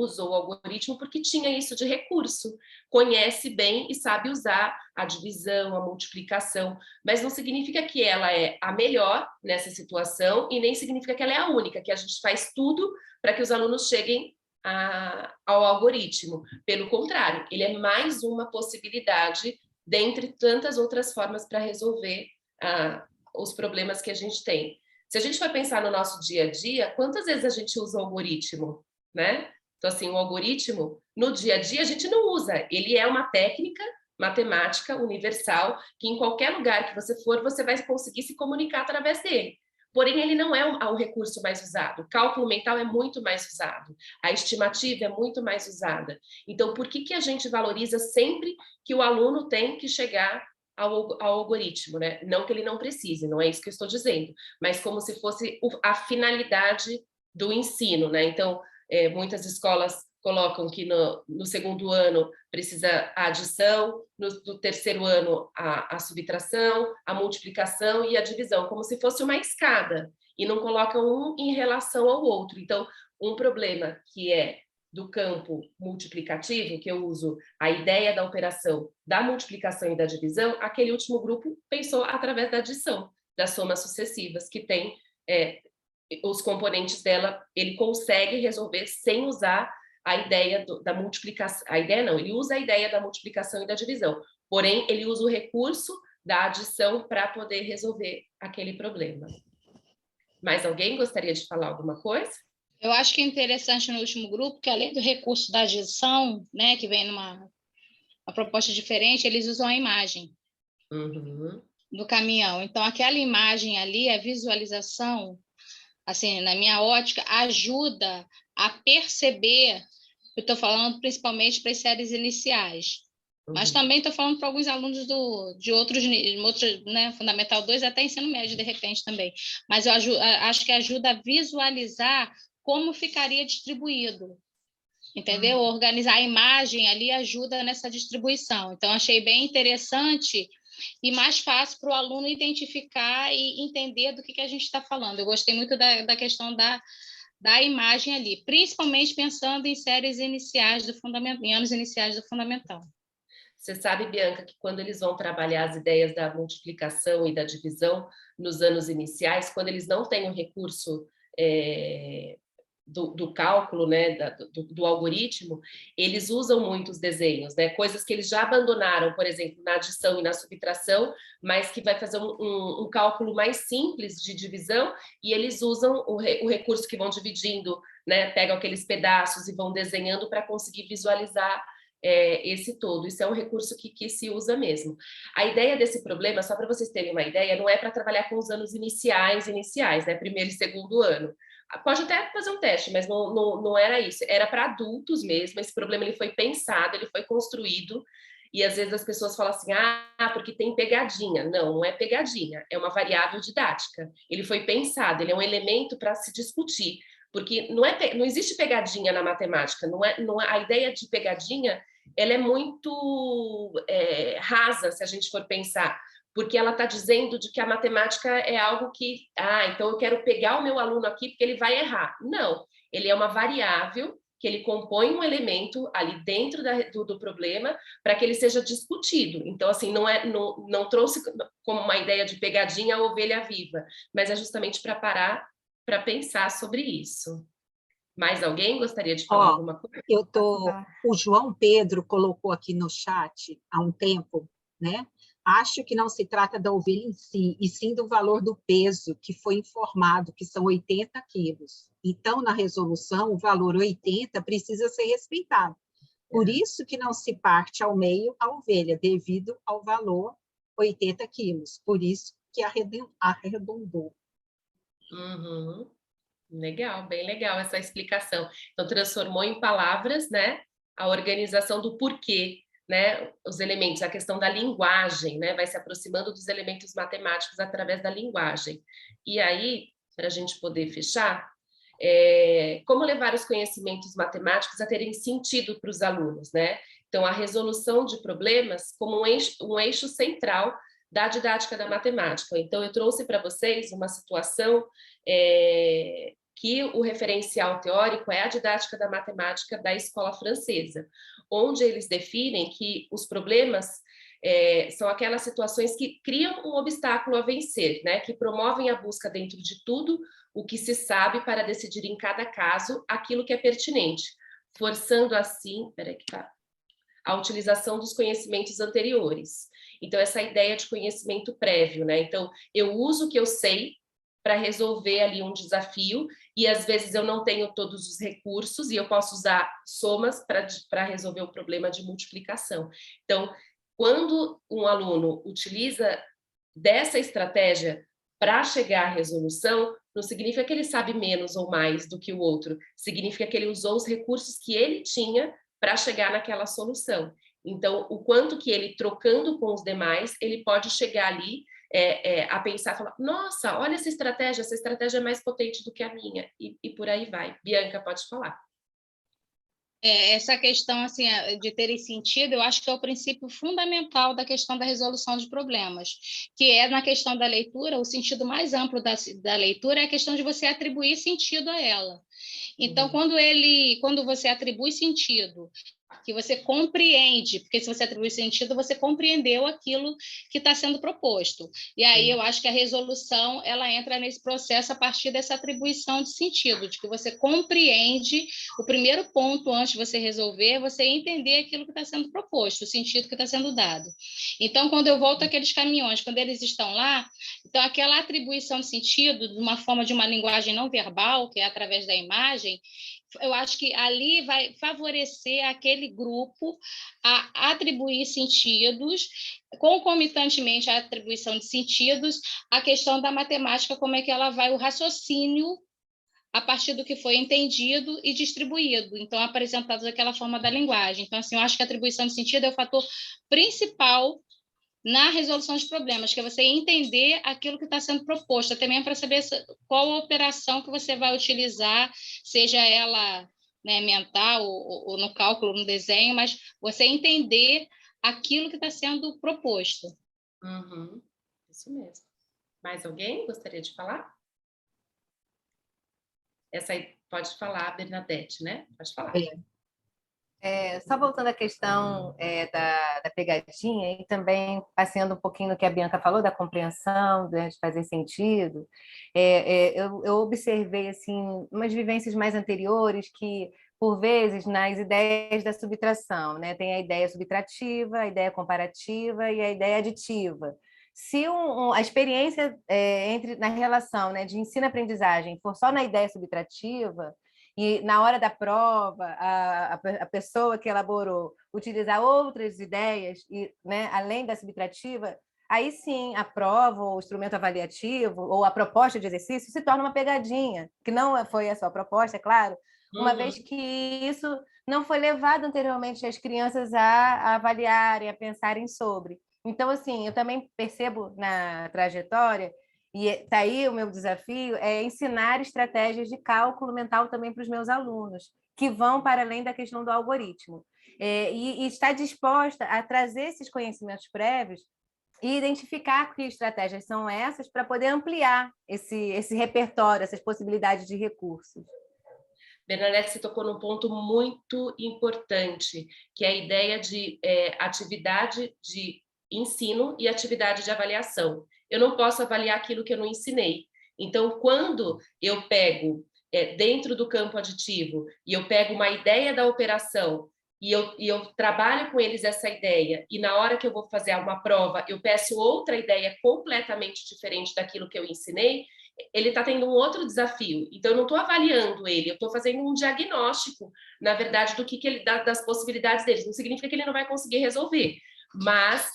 porque tinha isso de recurso, conhece bem e sabe usar a divisão, a multiplicação, mas não significa que ela é a melhor nessa situação e nem significa que ela é a única, que a gente faz tudo para que os alunos cheguem ao algoritmo. Pelo contrário, ele é mais uma possibilidade dentre tantas outras formas para resolver os problemas que a gente tem. Se a gente for pensar no nosso dia a dia, quantas vezes a gente usa o algoritmo, né? Então, assim, o algoritmo, no dia a dia, a gente não usa. Ele é uma técnica matemática universal que em qualquer lugar que você for, você vai conseguir se comunicar através dele. Porém, ele não é o recurso mais usado. O cálculo mental é muito mais usado. A estimativa é muito mais usada. Então, por que a gente valoriza sempre que o aluno tem que chegar ao algoritmo, né? Não que ele não precise, não é isso que eu estou dizendo, mas como se fosse a finalidade do ensino, né? Então, muitas escolas colocam que no segundo ano precisa a adição, no terceiro ano a subtração, a multiplicação e a divisão, como se fosse uma escada, e não colocam um em relação ao outro. Então, um problema que é do campo multiplicativo, que eu uso a ideia da operação da multiplicação e da divisão, aquele último grupo pensou através da adição, das somas sucessivas, que tem os componentes dela, ele consegue resolver sem usar a ideia da multiplicação. A ideia não, ele usa a ideia da multiplicação e da divisão, porém, ele usa o recurso da adição para poder resolver aquele problema. Mais alguém gostaria de falar alguma coisa? Eu acho que é interessante no último grupo que, além do recurso da adição, né, que vem numa proposta diferente, eles usam a imagem do caminhão. Então, aquela imagem ali, a visualização, assim, na minha ótica, ajuda a perceber, eu estou falando principalmente para as séries iniciais, mas também estou falando para alguns alunos de outros, né, Fundamental 2, até ensino médio, de repente, também. Mas eu acho que ajuda a visualizar como ficaria distribuído, entendeu? Organizar a imagem ali ajuda nessa distribuição. Então, achei bem interessante e mais fácil para o aluno identificar e entender do que a gente está falando. Eu gostei muito da questão da imagem ali, principalmente pensando em séries iniciais do fundamental, em anos iniciais do fundamental. Você sabe, Bianca, que quando eles vão trabalhar as ideias da multiplicação e da divisão nos anos iniciais, quando eles não têm o recurso do cálculo, né, do algoritmo, eles usam muitos desenhos, né, coisas que eles já abandonaram, por exemplo, na adição e na subtração, mas que vai fazer um cálculo mais simples de divisão, e eles usam o recurso que vão dividindo, né, pegam aqueles pedaços e vão desenhando para conseguir visualizar esse todo. Isso é um recurso que se usa mesmo. A ideia desse problema, só para vocês terem uma ideia, não é para trabalhar com os anos iniciais, né, primeiro e segundo ano. Pode até fazer um teste, mas não era isso. Era para adultos mesmo. Esse problema ele foi pensado, ele foi construído, e às vezes as pessoas falam assim, porque tem pegadinha. Não é pegadinha, é uma variável didática. Ele foi pensado, ele é um elemento para se discutir, porque não existe pegadinha na matemática. A ideia de pegadinha ela é muito rasa, se a gente for pensar, porque ela está dizendo de que a matemática é algo que, então eu quero pegar o meu aluno aqui porque ele vai errar. Não, ele é uma variável que ele compõe um elemento ali dentro do problema para que ele seja discutido. Então, assim, não trouxe como uma ideia de pegadinha a ovelha viva, mas é justamente para parar para pensar sobre isso. Mais alguém gostaria de falar alguma coisa? O João Pedro colocou aqui no chat há um tempo, né? Acho que não se trata da ovelha em si, e sim do valor do peso que foi informado, que são 80 quilos. Então, na resolução, o valor 80 precisa ser respeitado. Por isso que não se parte ao meio a ovelha, devido ao valor 80 quilos. Por isso que arredondou. Legal, bem legal essa explicação. Então, transformou em palavras, né, a organização do porquê, né, os elementos, a questão da linguagem, né, vai se aproximando dos elementos matemáticos através da linguagem. E aí, para a gente poder fechar, como levar os conhecimentos matemáticos a terem sentido para os alunos, né? Então, a resolução de problemas como um eixo central da didática da matemática. Então, eu trouxe para vocês uma situação que o referencial teórico é a didática da matemática da escola francesa, onde eles definem que os problemas são aquelas situações que criam um obstáculo a vencer, né? Que promovem a busca dentro de tudo o que se sabe para decidir em cada caso aquilo que é pertinente, forçando assim, a utilização dos conhecimentos anteriores. Então, essa ideia de conhecimento prévio, né? Então, eu uso o que eu sei para resolver ali um desafio, e às vezes eu não tenho todos os recursos, e eu posso usar somas para resolver o problema de multiplicação. Então, quando um aluno utiliza dessa estratégia para chegar à resolução, não significa que ele sabe menos ou mais do que o outro, significa que ele usou os recursos que ele tinha para chegar naquela solução. Então, o quanto que ele, trocando com os demais, ele pode chegar ali a pensar, falar, nossa, olha essa estratégia é mais potente do que a minha, e por aí vai. Bianca, pode falar. Essa questão assim, de ter sentido, eu acho que é o princípio fundamental da questão da resolução de problemas, que é na questão da leitura, o sentido mais amplo da leitura é a questão de você atribuir sentido a ela. Então, quando você atribui sentido, que você compreende, porque se você atribui sentido, você compreendeu aquilo que está sendo proposto. E aí eu acho que a resolução, ela entra nesse processo a partir dessa atribuição de sentido, de que você compreende o primeiro ponto antes de você resolver, você entender aquilo que está sendo proposto, o sentido que está sendo dado. Então, quando eu volto àqueles caminhões, quando eles estão lá, então aquela atribuição de sentido, de uma forma de uma linguagem não verbal, que é através da imagem, eu acho que ali vai favorecer aquele grupo a atribuir sentidos, concomitantemente à atribuição de sentidos, a questão da matemática, como é que ela vai, o raciocínio a partir do que foi entendido e distribuído, então apresentado daquela forma da linguagem. Então, assim, eu acho que a atribuição de sentido é o fator principal na resolução de problemas, que é você entender aquilo que está sendo proposto, até mesmo para saber qual a operação que você vai utilizar, seja ela, né, mental ou no cálculo, no desenho, mas você entender aquilo que está sendo proposto. Isso mesmo. Mais alguém gostaria de falar? Essa aí pode falar, Bernadette, né? Pode falar. Só voltando à questão da pegadinha, e também passeando um pouquinho no que a Bianca falou, da compreensão, de fazer sentido, eu observei assim, umas vivências mais anteriores que, por vezes, nas ideias da subtração, né? Tem a ideia subtrativa, a ideia comparativa e a ideia aditiva. Se a experiência na relação, né, de ensino-aprendizagem for só na ideia subtrativa, e na hora da prova, a pessoa que elaborou utilizar outras ideias, né, além da subtrativa, aí sim a prova, ou o instrumento avaliativo, ou a proposta de exercício se torna uma pegadinha, que não foi a sua proposta, é claro, uma vez que isso não foi levado anteriormente às crianças a avaliarem, a pensarem sobre. Então, assim, eu também percebo na trajetória, e está aí o meu desafio, é ensinar estratégias de cálculo mental também para os meus alunos, que vão para além da questão do algoritmo. E estar disposta a trazer esses conhecimentos prévios e identificar que estratégias são essas para poder ampliar esse repertório, essas possibilidades de recursos. Bernadette, você tocou num ponto muito importante, que é a ideia de atividade de ensino e atividade de avaliação. Eu não posso avaliar aquilo que eu não ensinei. Então, quando eu pego dentro do campo aditivo e eu pego uma ideia da operação e eu trabalho com eles essa ideia, e na hora que eu vou fazer uma prova, eu peço outra ideia completamente diferente daquilo que eu ensinei, ele está tendo um outro desafio. Então, eu não estou avaliando ele, eu estou fazendo um diagnóstico, na verdade, do que ele das possibilidades dele. Não significa que ele não vai conseguir resolver, mas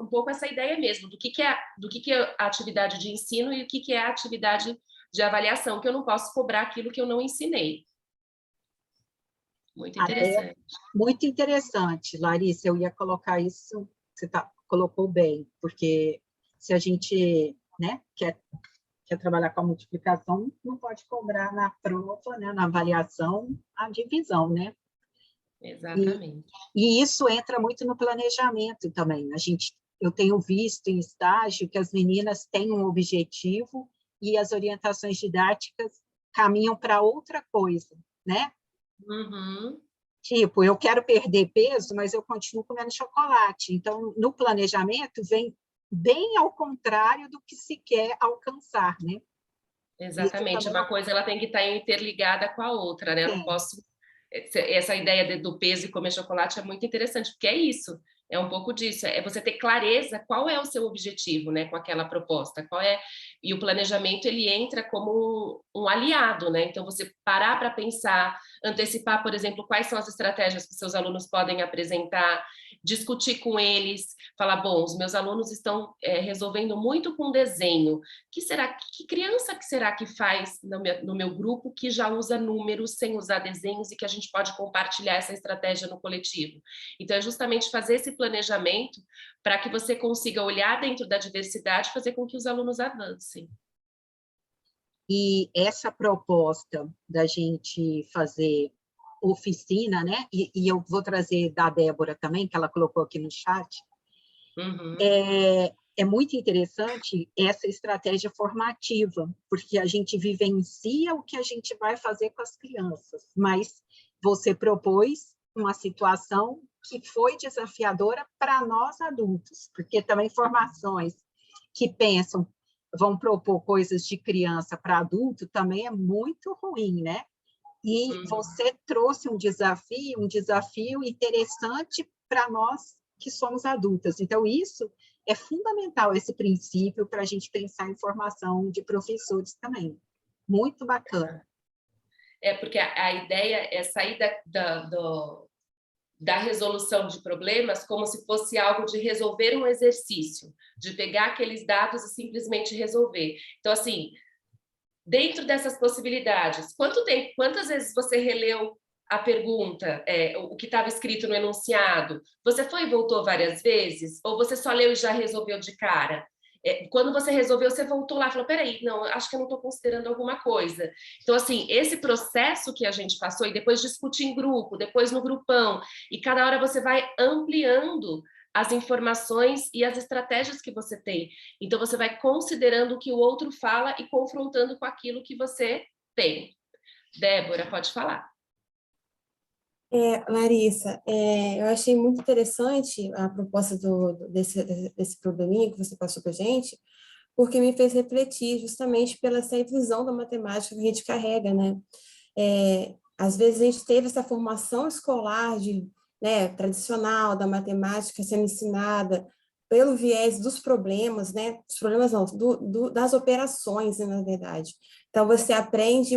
um pouco essa ideia mesmo, do que é a atividade de ensino e o que é a atividade de avaliação, que eu não posso cobrar aquilo que eu não ensinei. Muito interessante. Muito interessante, Larissa, eu ia colocar isso, você colocou bem, porque se a gente, né, quer quer trabalhar com a multiplicação, não pode cobrar na prova, né, na avaliação, a divisão, né? Exatamente. E isso entra muito no planejamento também. Eu tenho visto em estágio que as meninas têm um objetivo e as orientações didáticas caminham para outra coisa, né? Uhum. Tipo, eu quero perder peso, mas eu continuo comendo chocolate. Então, no planejamento, vem bem ao contrário do que se quer alcançar, né? Exatamente. Uma coisa ela tem que estar interligada com a outra, né? Eu não posso... Essa ideia do peso e comer chocolate é muito interessante, porque é isso, é um pouco disso, é você ter clareza qual é o seu objetivo, né, com aquela proposta, e o planejamento ele entra como um aliado, né, então você parar para pensar, antecipar, por exemplo, quais são as estratégias que seus alunos podem apresentar, discutir com eles, falar, bom, os meus alunos estão resolvendo muito com desenho, que criança que será que faz no meu grupo que já usa números sem usar desenhos e que a gente pode compartilhar essa estratégia no coletivo? Então, é justamente fazer esse planejamento para que você consiga olhar dentro da diversidade e fazer com que os alunos avancem. E essa proposta da gente fazer oficina, né? E eu vou trazer da Débora também, que ela colocou aqui no chat, Uhum. É muito interessante essa estratégia formativa, porque a gente vivencia o que a gente vai fazer com as crianças, mas você propôs uma situação que foi desafiadora para nós adultos, porque também formações que pensam, vão propor coisas de criança para adulto, também é muito ruim, né? E você trouxe um desafio interessante para nós que somos adultas. Então, isso é fundamental, esse princípio, para a gente pensar em formação de professores também. Muito bacana. Porque a ideia é sair da resolução de problemas como se fosse algo de resolver um exercício, de pegar aqueles dados e simplesmente resolver. Então, assim, dentro dessas possibilidades, quantas vezes você releu a pergunta, o que estava escrito no enunciado? Você foi e voltou várias vezes? Ou você só leu e já resolveu de cara? Quando você resolveu, você voltou lá e falou, peraí, não, acho que eu não estou considerando alguma coisa. Então, assim, esse processo que a gente passou, e depois discutir em grupo, depois no grupão, e cada hora você vai ampliando as informações e as estratégias que você tem. Então, você vai considerando o que o outro fala e confrontando com aquilo que você tem. Débora, pode falar. Larissa, eu achei muito interessante a proposta desse probleminha que você passou para a gente, porque me fez refletir justamente pela essa visão da matemática que a gente carrega, né? Às vezes a gente teve essa formação escolar tradicional da matemática sendo ensinada pelo viés dos problemas, né? Dos problemas não, das operações, né, na verdade. Então, você aprende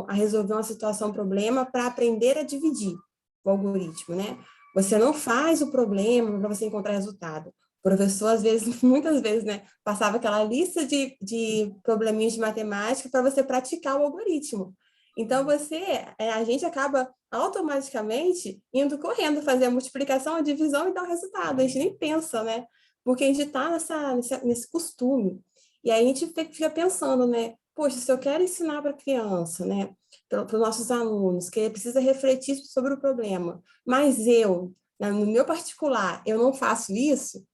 a resolver uma situação, problema, para aprender a dividir o algoritmo, né? Você não faz o problema para você encontrar resultado. O professor, às vezes, muitas vezes, né, passava aquela lista de probleminhas de matemática para você praticar o algoritmo. Então, a gente acaba automaticamente indo correndo fazer a multiplicação, a divisão e dar o resultado. A gente nem pensa, né? Porque a gente está nesse costume. E aí a gente fica pensando, né? Poxa, se eu quero ensinar para a criança, né? Para os nossos alunos, que ele precisa refletir sobre o problema, mas eu, no meu particular, eu não faço isso,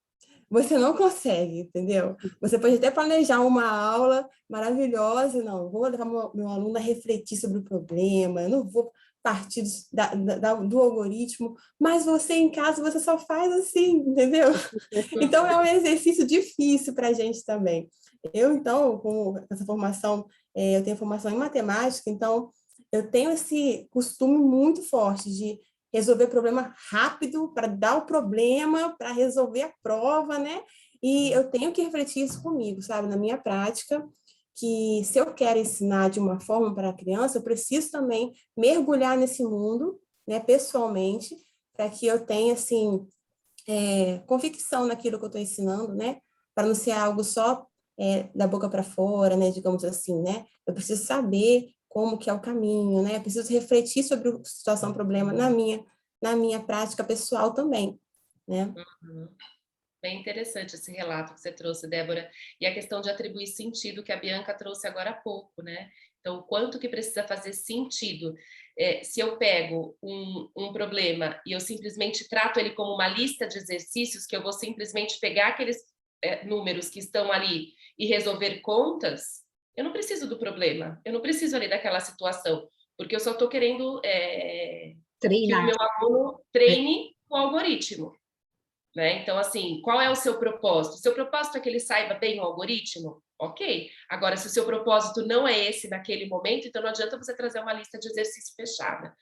você não consegue, entendeu? Você pode até planejar uma aula maravilhosa, não, vou levar meu aluno a refletir sobre o problema, eu não vou partir do algoritmo, mas você em casa, você só faz assim, entendeu? Então, é um exercício difícil para a gente também. Eu, então, com essa formação, eu tenho formação em matemática, então, eu tenho esse costume muito forte de resolver problema rápido, para dar o problema, para resolver a prova, né? E eu tenho que refletir isso comigo, sabe? Na minha prática, que se eu quero ensinar de uma forma para a criança, eu preciso também mergulhar nesse mundo, né, pessoalmente, para que eu tenha, assim, convicção naquilo que eu estou ensinando, né? Para não ser algo só da boca para fora, né? Digamos assim, né? Eu preciso saber como que é o caminho, né? Eu preciso refletir sobre a situação, problema na minha prática pessoal também, né? Bem interessante esse relato que você trouxe, Débora. E a questão de atribuir sentido que a Bianca trouxe agora há pouco, né? Então, o quanto que precisa fazer sentido. Se eu pego um problema e eu simplesmente trato ele como uma lista de exercícios, que eu vou simplesmente pegar aqueles números que estão ali e resolver contas, eu não preciso do problema, eu não preciso ali daquela situação, porque eu só estou querendo que o meu aluno treine o algoritmo. Né? Então, assim, qual é o seu propósito? O seu propósito é que ele saiba bem o algoritmo? Ok. Agora, se o seu propósito não é esse naquele momento, então não adianta você trazer uma lista de exercício fechada.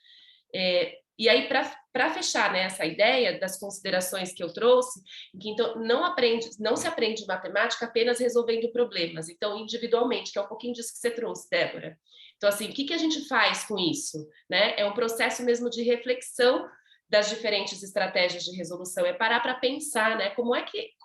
E aí, para fechar, né, essa ideia das considerações que eu trouxe, que então não se aprende matemática apenas resolvendo problemas, então individualmente, que é um pouquinho disso que você trouxe, Débora. Então, assim, o que a gente faz com isso? Né? É um processo mesmo de reflexão das diferentes estratégias de resolução, é parar para pensar, né? Como é que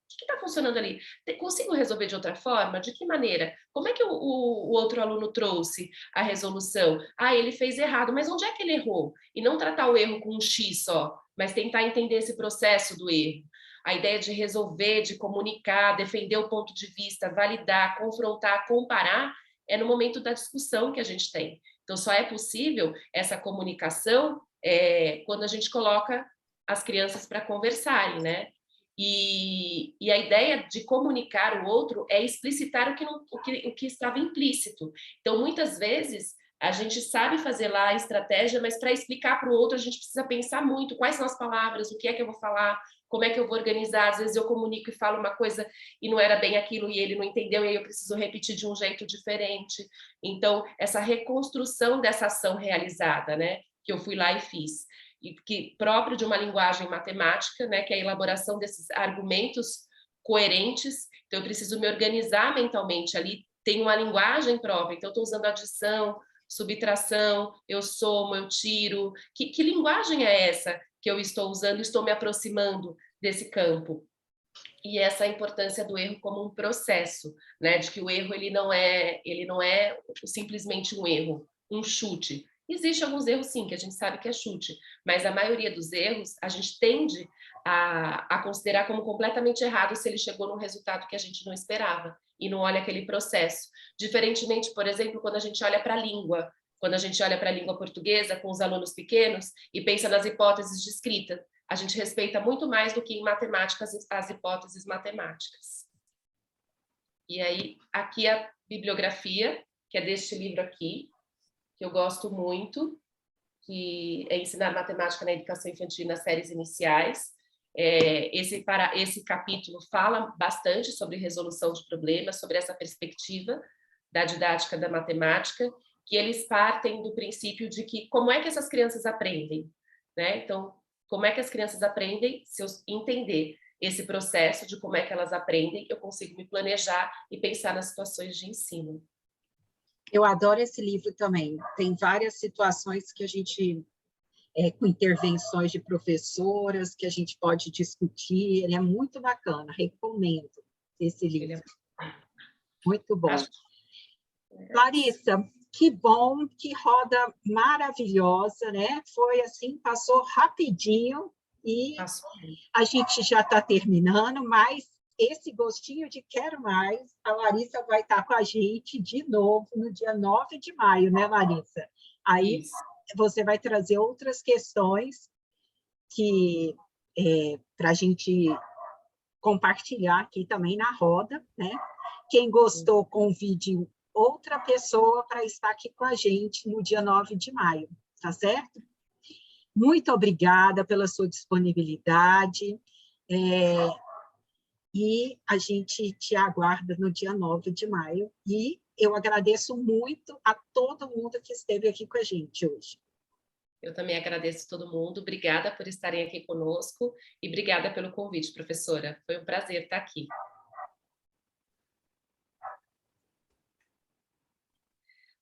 está funcionando ali? Consigo resolver de outra forma? De que maneira? Como é que o outro aluno trouxe a resolução? Ah, ele fez errado, mas onde é que ele errou? E não tratar o erro com um X só, mas tentar entender esse processo do erro. A ideia de resolver, de comunicar, defender o ponto de vista, validar, confrontar, comparar, é no momento da discussão que a gente tem. Então, só é possível essa comunicação quando a gente coloca as crianças para conversarem, né? E a ideia de comunicar o outro é explicitar o que estava implícito. Então, muitas vezes, a gente sabe fazer lá a estratégia, mas para explicar para o outro, a gente precisa pensar muito quais são as palavras, o que é que eu vou falar, como é que eu vou organizar. Às vezes eu comunico e falo uma coisa e não era bem aquilo e ele não entendeu, e aí eu preciso repetir de um jeito diferente. Então, essa reconstrução dessa ação realizada, né, que eu fui lá e fiz, e que próprio de uma linguagem matemática, né, que é a elaboração desses argumentos coerentes. Então, eu preciso me organizar mentalmente ali, tem uma linguagem própria, então eu estou usando adição, subtração, eu somo, eu tiro. Que linguagem é essa que eu estou usando? Estou me aproximando desse campo. E essa é a importância do erro como um processo, né? De que o erro ele não é simplesmente um erro, um chute. Existem alguns erros, sim, que a gente sabe que é chute, mas a maioria dos erros a gente tende a considerar como completamente errado se ele chegou num resultado que a gente não esperava e não olha aquele processo. Diferentemente, por exemplo, quando a gente olha para a língua, quando a gente olha para a língua portuguesa com os alunos pequenos e pensa nas hipóteses de escrita, a gente respeita muito mais do que em matemática as hipóteses matemáticas. E aí, aqui a bibliografia, que é deste livro aqui, que eu gosto muito, que é Ensinar Matemática na Educação Infantil nas Séries Iniciais. Esse capítulo fala bastante sobre resolução de problemas, sobre essa perspectiva da didática da matemática, que eles partem do princípio de que como é que essas crianças aprendem, né? Então, como é que as crianças aprendem? Se eu entender esse processo de como é que elas aprendem, eu consigo me planejar e pensar nas situações de ensino. Eu adoro esse livro também. Tem várias situações que a gente, com intervenções de professoras, que a gente pode discutir. Ele é muito bacana, recomendo esse livro. Muito bom. Larissa, que bom, que roda maravilhosa, né? Foi assim, passou rapidinho e a gente já está terminando, mas esse gostinho de quero mais, a Larissa vai estar com a gente de novo no dia 9 de maio, né, Larissa? Aí você vai trazer outras questões que para a gente compartilhar aqui também na roda, né? Quem gostou, convide outra pessoa para estar aqui com a gente no dia 9 de maio, tá certo? Muito obrigada pela sua disponibilidade. E a gente te aguarda no dia 9 de maio. E eu agradeço muito a todo mundo que esteve aqui com a gente hoje. Eu também agradeço todo mundo. Obrigada por estarem aqui conosco e obrigada pelo convite, professora. Foi um prazer estar aqui.